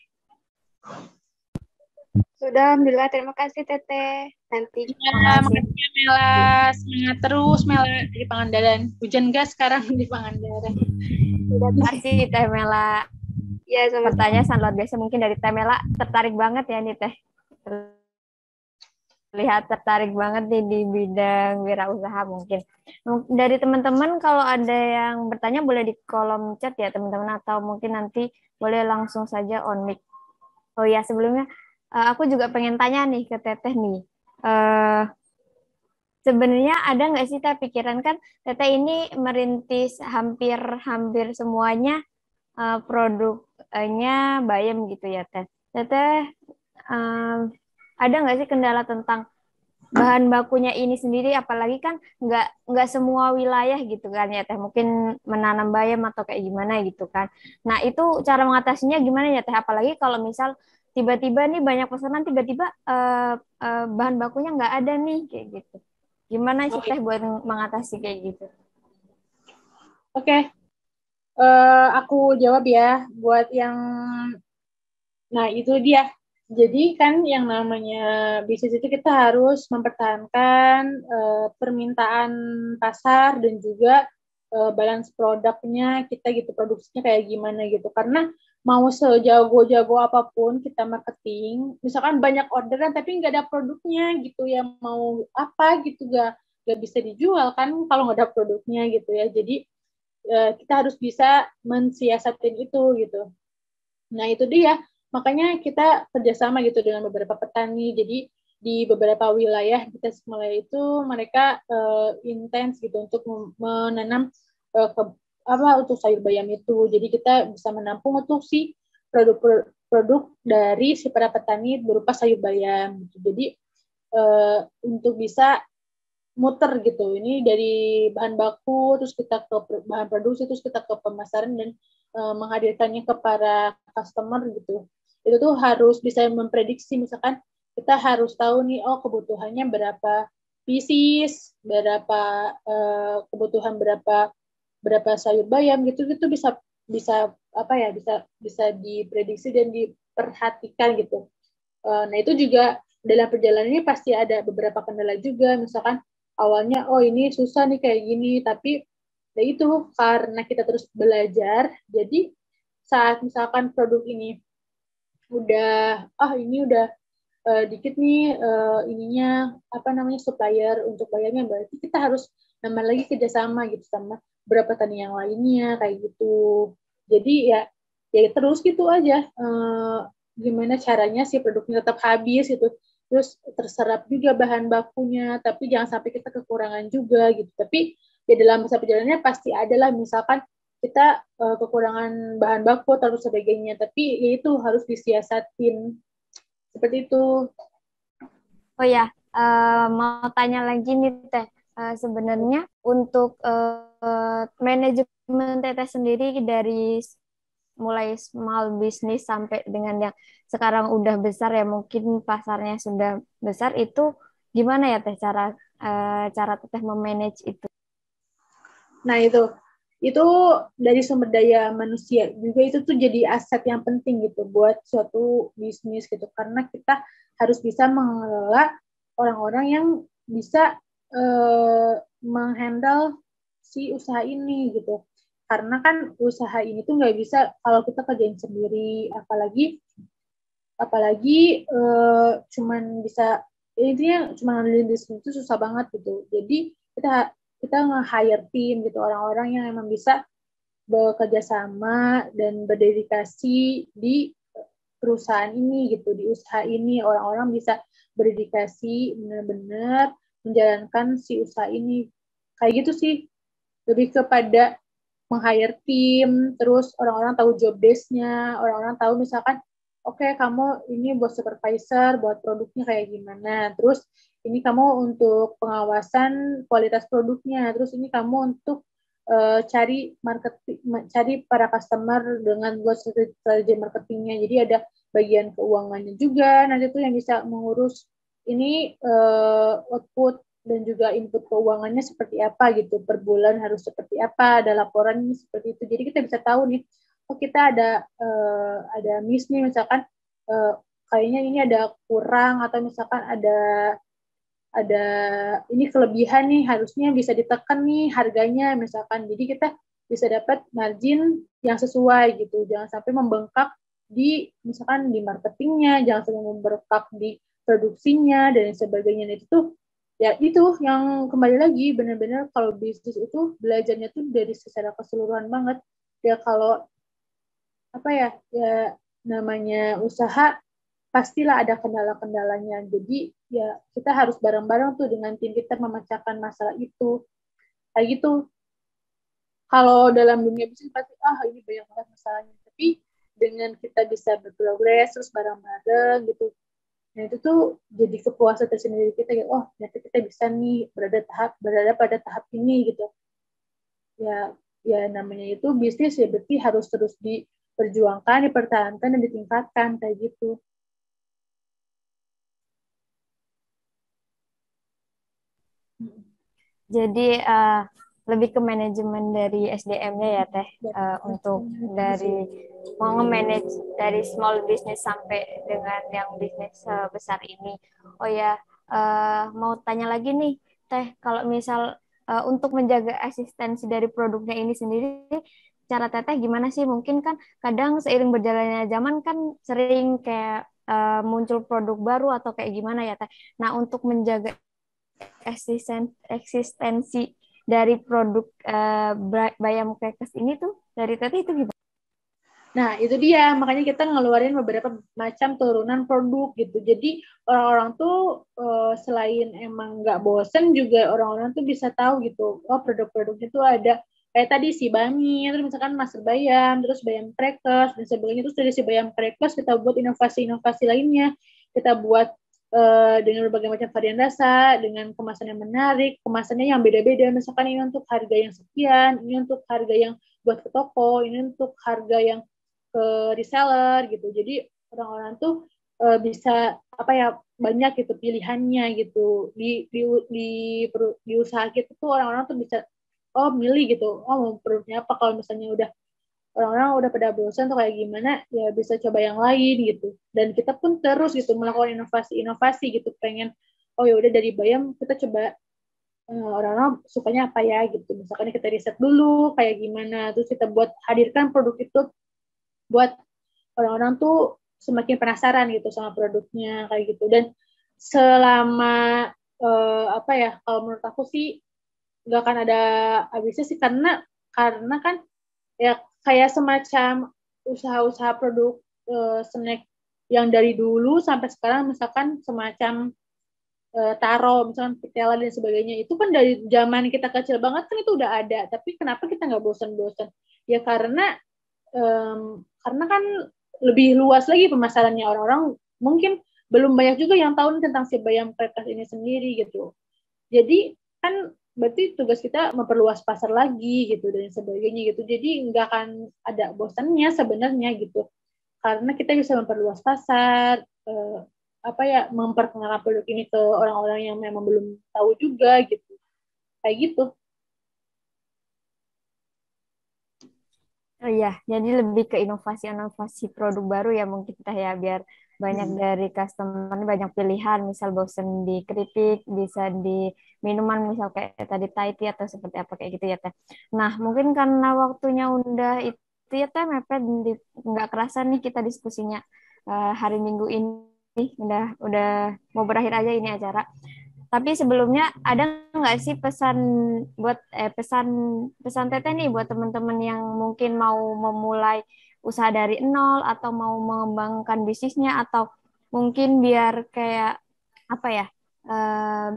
Sudah, alhamdulillah. Terima kasih, Teteh. Nanti. Ya, makasih ya Mela. Semangat terus Mela di Pangandaran. Hujan gas sekarang di Pangandaran. Terima kasih Teh Mela. Ya, sama. Pertanyaan sangat luar biasa. Mungkin dari Teh Mela tertarik banget ya nih Teh. Lihat tertarik banget nih di bidang wirausaha mungkin. Dari teman-teman kalau ada yang bertanya boleh di kolom chat ya teman-teman, atau mungkin nanti boleh langsung saja on mic. Oh ya, sebelumnya aku juga pengen tanya nih ke Teteh nih. Sebenarnya ada nggak sih Teh pikiran, kan Teteh ini merintis hampir semuanya produknya Bayem gitu ya Teh. Teteh ada nggak sih kendala tentang bahan bakunya ini sendiri, apalagi kan nggak semua wilayah gitu kan ya Teh, mungkin menanam bayam atau kayak gimana gitu kan. Nah itu cara mengatasinya gimana ya Teh, apalagi kalau misal tiba-tiba nih banyak pesanan, tiba-tiba bahan bakunya nggak ada nih kayak gitu. Gimana sih Teh buat mengatasi kayak gitu? Oke. Aku jawab ya buat yang, nah itu dia. Jadi kan yang namanya bisnis itu kita harus mempertahankan permintaan pasar dan juga balance produknya kita gitu, produksinya kayak gimana gitu. Karena mau sejago-jago apapun kita marketing, misalkan banyak orderan tapi nggak ada produknya gitu ya, mau apa gitu nggak bisa dijual kan kalau nggak ada produknya gitu ya. Jadi kita harus bisa mensiasatin itu gitu. Nah itu dia, makanya kita kerjasama gitu dengan beberapa petani. Jadi di beberapa wilayah di Tasikmalaya itu mereka intens gitu untuk menanam untuk sayur bayam itu. Jadi kita bisa menampung untuk si produk dari si para petani berupa sayur bayam. Gitu. Jadi untuk bisa muter gitu. Ini dari bahan baku, terus kita ke bahan produksi, terus kita ke pemasaran dan menghadirkannya ke para customer gitu. Itu tuh harus bisa memprediksi, misalkan kita harus tahu nih, oh kebutuhannya berapa pieces, berapa kebutuhan berapa sayur bayam gitu, itu bisa apa ya, bisa diprediksi dan diperhatikan gitu. Nah itu juga dalam perjalanannya pasti ada beberapa kendala juga, misalkan awalnya oh ini susah nih kayak gini, tapi ya itu karena kita terus belajar, jadi saat misalkan produk ini ini udah dikit nih ininya apa namanya supplier untuk bayarnya, berarti kita harus nambah lagi kerjasama gitu sama beberapa tani yang lainnya kayak gitu. Jadi ya terus gitu aja gimana caranya si produknya tetap habis gitu, terus terserap juga bahan bakunya, tapi jangan sampai kita kekurangan juga gitu. Tapi ya dalam masa perjalanannya pasti adalah misalkan kita kekurangan bahan baku atau sebagainya, tapi ya itu harus disiasatin seperti itu. Oh ya, mau tanya lagi nih Teh. Sebenarnya untuk manajemen Teteh sendiri dari mulai small business sampai dengan yang sekarang udah besar ya, mungkin pasarnya sudah besar, itu gimana ya Teh cara Teteh memanage itu? Nah itu dari sumber daya manusia juga, itu tuh jadi aset yang penting gitu buat suatu bisnis gitu, karena kita harus bisa mengelola orang-orang yang bisa menghandle si usaha ini gitu, karena kan usaha ini tuh nggak bisa kalau kita kerjain sendiri, apalagi cuman bisa intinya cuma ngandelin bisnis itu susah banget gitu. Jadi kita nge-hire tim gitu, orang-orang yang emang bisa bekerja sama dan berdedikasi di perusahaan ini gitu, di usaha ini. Orang-orang bisa berdedikasi benar-benar menjalankan si usaha ini. Kayak gitu sih, lebih kepada meng-hire tim, terus orang-orang tahu job desk-nya, orang-orang tahu misalkan oke, kamu ini buat supervisor, buat produknya kayak gimana, terus ini kamu untuk pengawasan kualitas produknya, terus ini kamu untuk cari para customer dengan buat strategi marketingnya. Jadi ada bagian keuangannya juga, nanti tuh yang bisa mengurus ini output dan juga input keuangannya seperti apa gitu, per bulan harus seperti apa, ada laporannya seperti itu. Jadi kita bisa tahu nih, oh kita ada miss nih, misalkan kayaknya ini ada kurang, atau misalkan ada ini kelebihan nih, harusnya bisa ditekan nih harganya misalkan. Jadi kita bisa dapat margin yang sesuai gitu, jangan sampai membengkak di misalkan di marketingnya, jangan sampai membengkak di produksinya dan sebagainya. Nah, itu ya itu yang kembali lagi benar-benar kalau bisnis itu belajarnya tuh dari secara keseluruhan banget ya. Kalau apa ya namanya usaha pastilah ada kendala-kendalanya, jadi ya kita harus bareng-bareng tuh dengan tim kita memecahkan masalah itu kayak gitu. Kalau dalam dunia bisnis pasti ini banyak banget masalahnya, tapi dengan kita bisa berprogres terus bareng-bareng gitu, nah itu tuh jadi kepuasan tersendiri kita gitu. Oh ternyata kita bisa nih berada pada tahap ini gitu ya. Ya namanya itu bisnis ya, berarti harus terus diperjuangkan, dipertahankan dan ditingkatkan kayak gitu. Jadi lebih ke manajemen dari SDM-nya ya Teh, untuk dari mau nge-manage dari small business sampai dengan yang bisnis besar ini. Oh ya, mau tanya lagi nih Teh, kalau misal untuk menjaga eksistensi dari produknya ini sendiri, cara Teteh gimana sih? Mungkin kan kadang seiring berjalannya zaman kan sering kayak muncul produk baru atau kayak gimana ya Teh. Nah, untuk menjaga eksistensi dari produk Bayam Crackers ini tuh dari Teteh itu gimana? Nah, itu dia. Makanya kita ngeluarin beberapa macam turunan produk gitu. Jadi orang-orang tuh selain emang nggak bosen juga orang-orang tuh bisa tahu gitu. Oh, produk-produknya tuh ada kayak tadi si Bami, terus misalkan Master Bayam, terus Bayam Crackers dan sebagainya. Terus dari si Bayam Crackers kita buat inovasi-inovasi lainnya. Kita buat dengan berbagai macam varian rasa, dengan kemasan yang menarik, kemasannya yang beda-beda. Misalkan ini untuk harga yang sekian, ini untuk harga yang buat ke toko, ini untuk harga yang ke reseller gitu. Jadi orang-orang tuh bisa apa ya banyak gitu pilihannya gitu di usaha kita tuh orang-orang tuh bisa milih gitu mau produknya apa kalau misalnya orang-orang udah pada bosan tuh kayak gimana ya bisa coba yang lain gitu dan kita pun terus gitu melakukan inovasi-inovasi gitu pengen ya udah dari Bayam kita coba orang-orang sukanya apa ya gitu misalkan kita riset dulu kayak gimana terus kita buat hadirkan produk itu buat orang-orang tuh semakin penasaran gitu sama produknya kayak gitu dan selama apa ya kalau menurut aku sih nggak akan ada habisnya sih karena kan ya kayak semacam usaha-usaha produk snack yang dari dulu sampai sekarang misalkan semacam taro misalkan Petela dan sebagainya itu kan dari zaman kita kecil banget kan itu udah ada tapi kenapa kita nggak bosan-bosan ya karena kan lebih luas lagi pemasarannya orang-orang mungkin belum banyak juga yang tahu tentang si Bayam Crackers ini sendiri gitu. Jadi kan berarti tugas kita memperluas pasar lagi gitu dan sebagainya gitu. Jadi nggak akan ada bosannya sebenarnya gitu. Karena kita bisa memperluas pasar, apa ya memperkenalkan produk ini ke orang-orang yang memang belum tahu juga gitu. Kayak gitu. Oh iya, jadi lebih ke inovasi-inovasi produk baru ya mungkin kita ya biar banyak dari customer banyak pilihan, misal bosen di keripik, bisa di minuman misal kayak tadi Thai tea atau seperti apa kayak gitu ya Teh. Nah, mungkin karena waktunya udah itu ya Teh mepet nggak kerasa nih kita diskusinya hari Minggu ini udah mau berakhir aja ini acara. Tapi sebelumnya ada nggak sih pesan buat pesan pesan Teteh nih buat teman-teman yang mungkin mau memulai usaha dari nol atau mau mengembangkan bisnisnya atau mungkin biar kayak apa ya eh,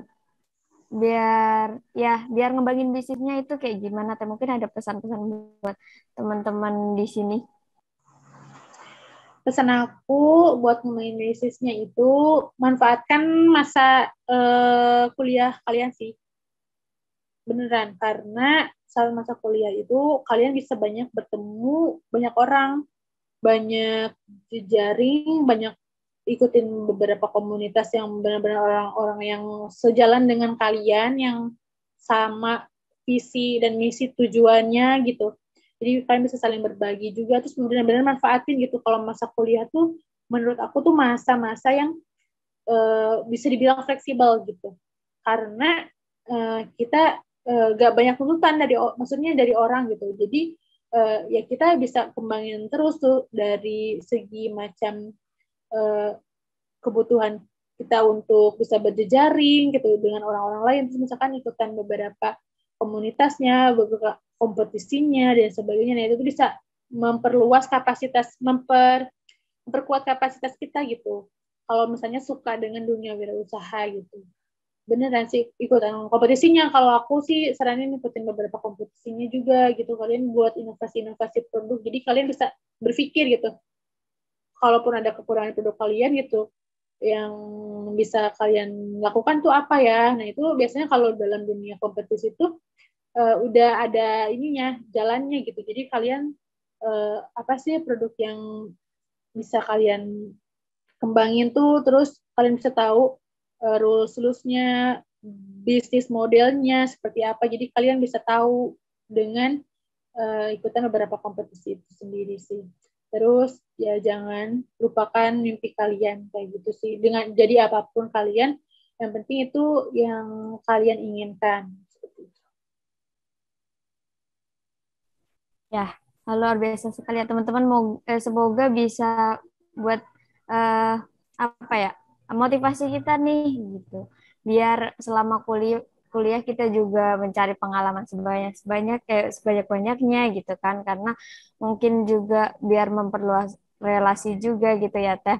biar ngembangin bisnisnya itu kayak gimana Teh mungkin ada pesan-pesan buat teman-teman di sini. Pesan aku buat ngembangin bisnisnya itu manfaatkan masa kuliah kalian sih beneran karena saat masa kuliah itu kalian bisa banyak bertemu banyak orang banyak jejaring banyak ikutin beberapa komunitas yang benar-benar orang-orang yang sejalan dengan kalian yang sama visi dan misi tujuannya gitu jadi kalian bisa saling berbagi juga terus benar-benar manfaatin gitu kalau masa kuliah tuh menurut aku tuh masa-masa yang bisa dibilang fleksibel gitu karena kita gak banyak tuntutan maksudnya dari orang gitu jadi ya kita bisa kembangin terus tuh dari segi macam uh, kebutuhan kita untuk bisa berjejaring gitu dengan orang-orang lain terus misalkan ikutan beberapa komunitasnya beberapa kompetisinya dan sebagainya nah itu tuh bisa memperluas kapasitas memperkuat kapasitas kita gitu kalau misalnya suka dengan dunia wirausaha gitu beneran sih ikutan kompetisinya kalau aku sih saranin ikutin beberapa kompetisinya juga gitu kalian buat inovasi-inovasi produk jadi kalian bisa berpikir gitu kalaupun ada kekurangan produk kalian gitu yang bisa kalian lakukan tuh apa ya nah itu biasanya kalau dalam dunia kompetisi itu udah ada ininya jalannya gitu jadi kalian apa sih produk yang bisa kalian kembangin tuh terus kalian bisa tahu rules-rulesnya bisnis modelnya seperti apa jadi kalian bisa tahu dengan ikutan beberapa kompetisi itu sendiri sih terus ya jangan lupakan mimpi kalian kayak gitu sih dengan jadi apapun kalian yang penting itu yang kalian inginkan seperti itu. Ya, luar biasa sekali ya teman-teman. Semoga bisa buat apa ya motivasi kita nih gitu. Biar selama kuliah kuliah kita juga mencari pengalaman sebanyak-banyaknya gitu kan, karena mungkin juga biar memperluas relasi juga gitu ya Teh.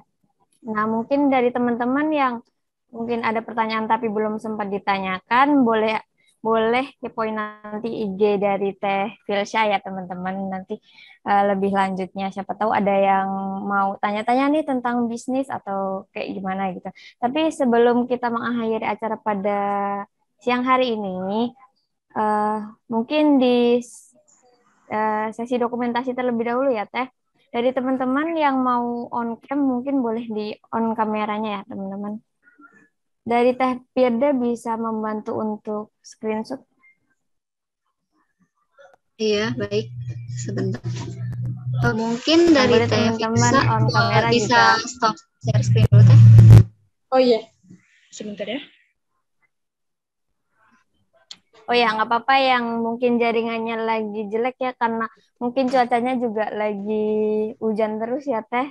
Nah, mungkin dari teman-teman yang mungkin ada pertanyaan tapi belum sempat ditanyakan, boleh boleh kepoin nanti IG dari Teh Filsya ya teman-teman. Nanti lebih lanjutnya siapa tahu ada yang mau tanya-tanya nih tentang bisnis atau kayak gimana gitu. Tapi sebelum kita mengakhiri acara pada siang hari ini, eh, mungkin di sesi dokumentasi terlebih dahulu ya Teh. Dari teman-teman yang mau on cam mungkin boleh di on kameranya ya teman-teman. Dari Teh Firda bisa membantu untuk screenshot. Iya, baik. Sebentar. Mungkin Nah, dari boleh Teh teman-teman Fisa on kamera bisa juga. stop share screen dulu, Teh. Oh iya, sebentar ya. Oh ya, nggak apa-apa yang mungkin jaringannya lagi jelek ya, karena mungkin cuacanya juga lagi hujan terus ya Teh.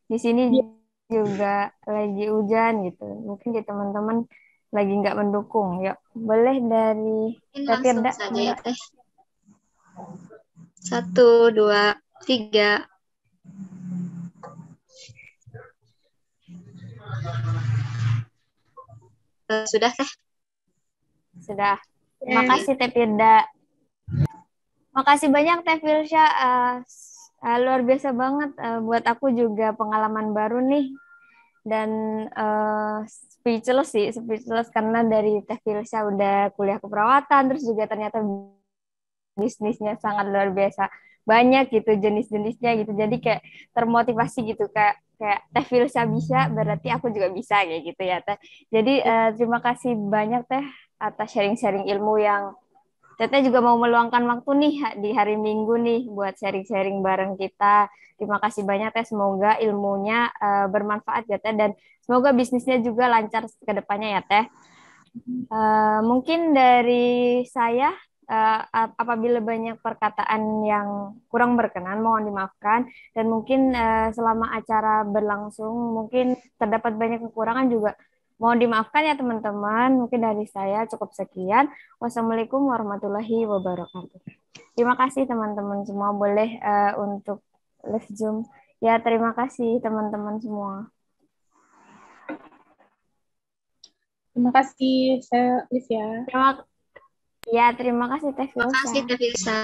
Di sini Iya. juga lagi hujan gitu. Mungkin di teman-teman lagi nggak mendukung. Yuk, boleh dari Mungkin Teh langsung Firda. saja ya, Teh. 1, 2, 3. Sudah, Teh? Sudah. Terima kasih Teh Firda. Makasih banyak Teh Filsya. Luar biasa banget. Buat aku juga pengalaman baru nih. Dan speechless sih, speechless karena dari Teh Filsya udah kuliah keperawatan, terus juga ternyata bisnisnya sangat luar biasa banyak gitu jenis-jenisnya gitu. Jadi kayak termotivasi gitu, kayak Teh Filsya bisa, berarti aku juga bisa kayak gitu ya Teh. Jadi terima kasih banyak Teh atas sharing-sharing ilmu yang Teteh juga mau meluangkan waktu nih di hari Minggu nih buat sharing-sharing bareng kita. Terima kasih banyak Teh. Semoga ilmunya bermanfaat ya Teh, dan semoga bisnisnya juga lancar ke depannya ya Teh. Mungkin dari saya apabila banyak perkataan yang kurang berkenan mohon dimaafkan, dan mungkin selama acara berlangsung mungkin terdapat banyak kekurangan juga mohon dimaafkan ya teman-teman. Mungkin dari saya cukup sekian. Wassalamualaikum warahmatullahi wabarakatuh. Terima kasih teman-teman semua, boleh untuk live Zoom. Ya, terima kasih teman-teman semua. Terima kasih, saya Livia. Terima kasih Teh Terima Filsa. kasih, Teh Fisa.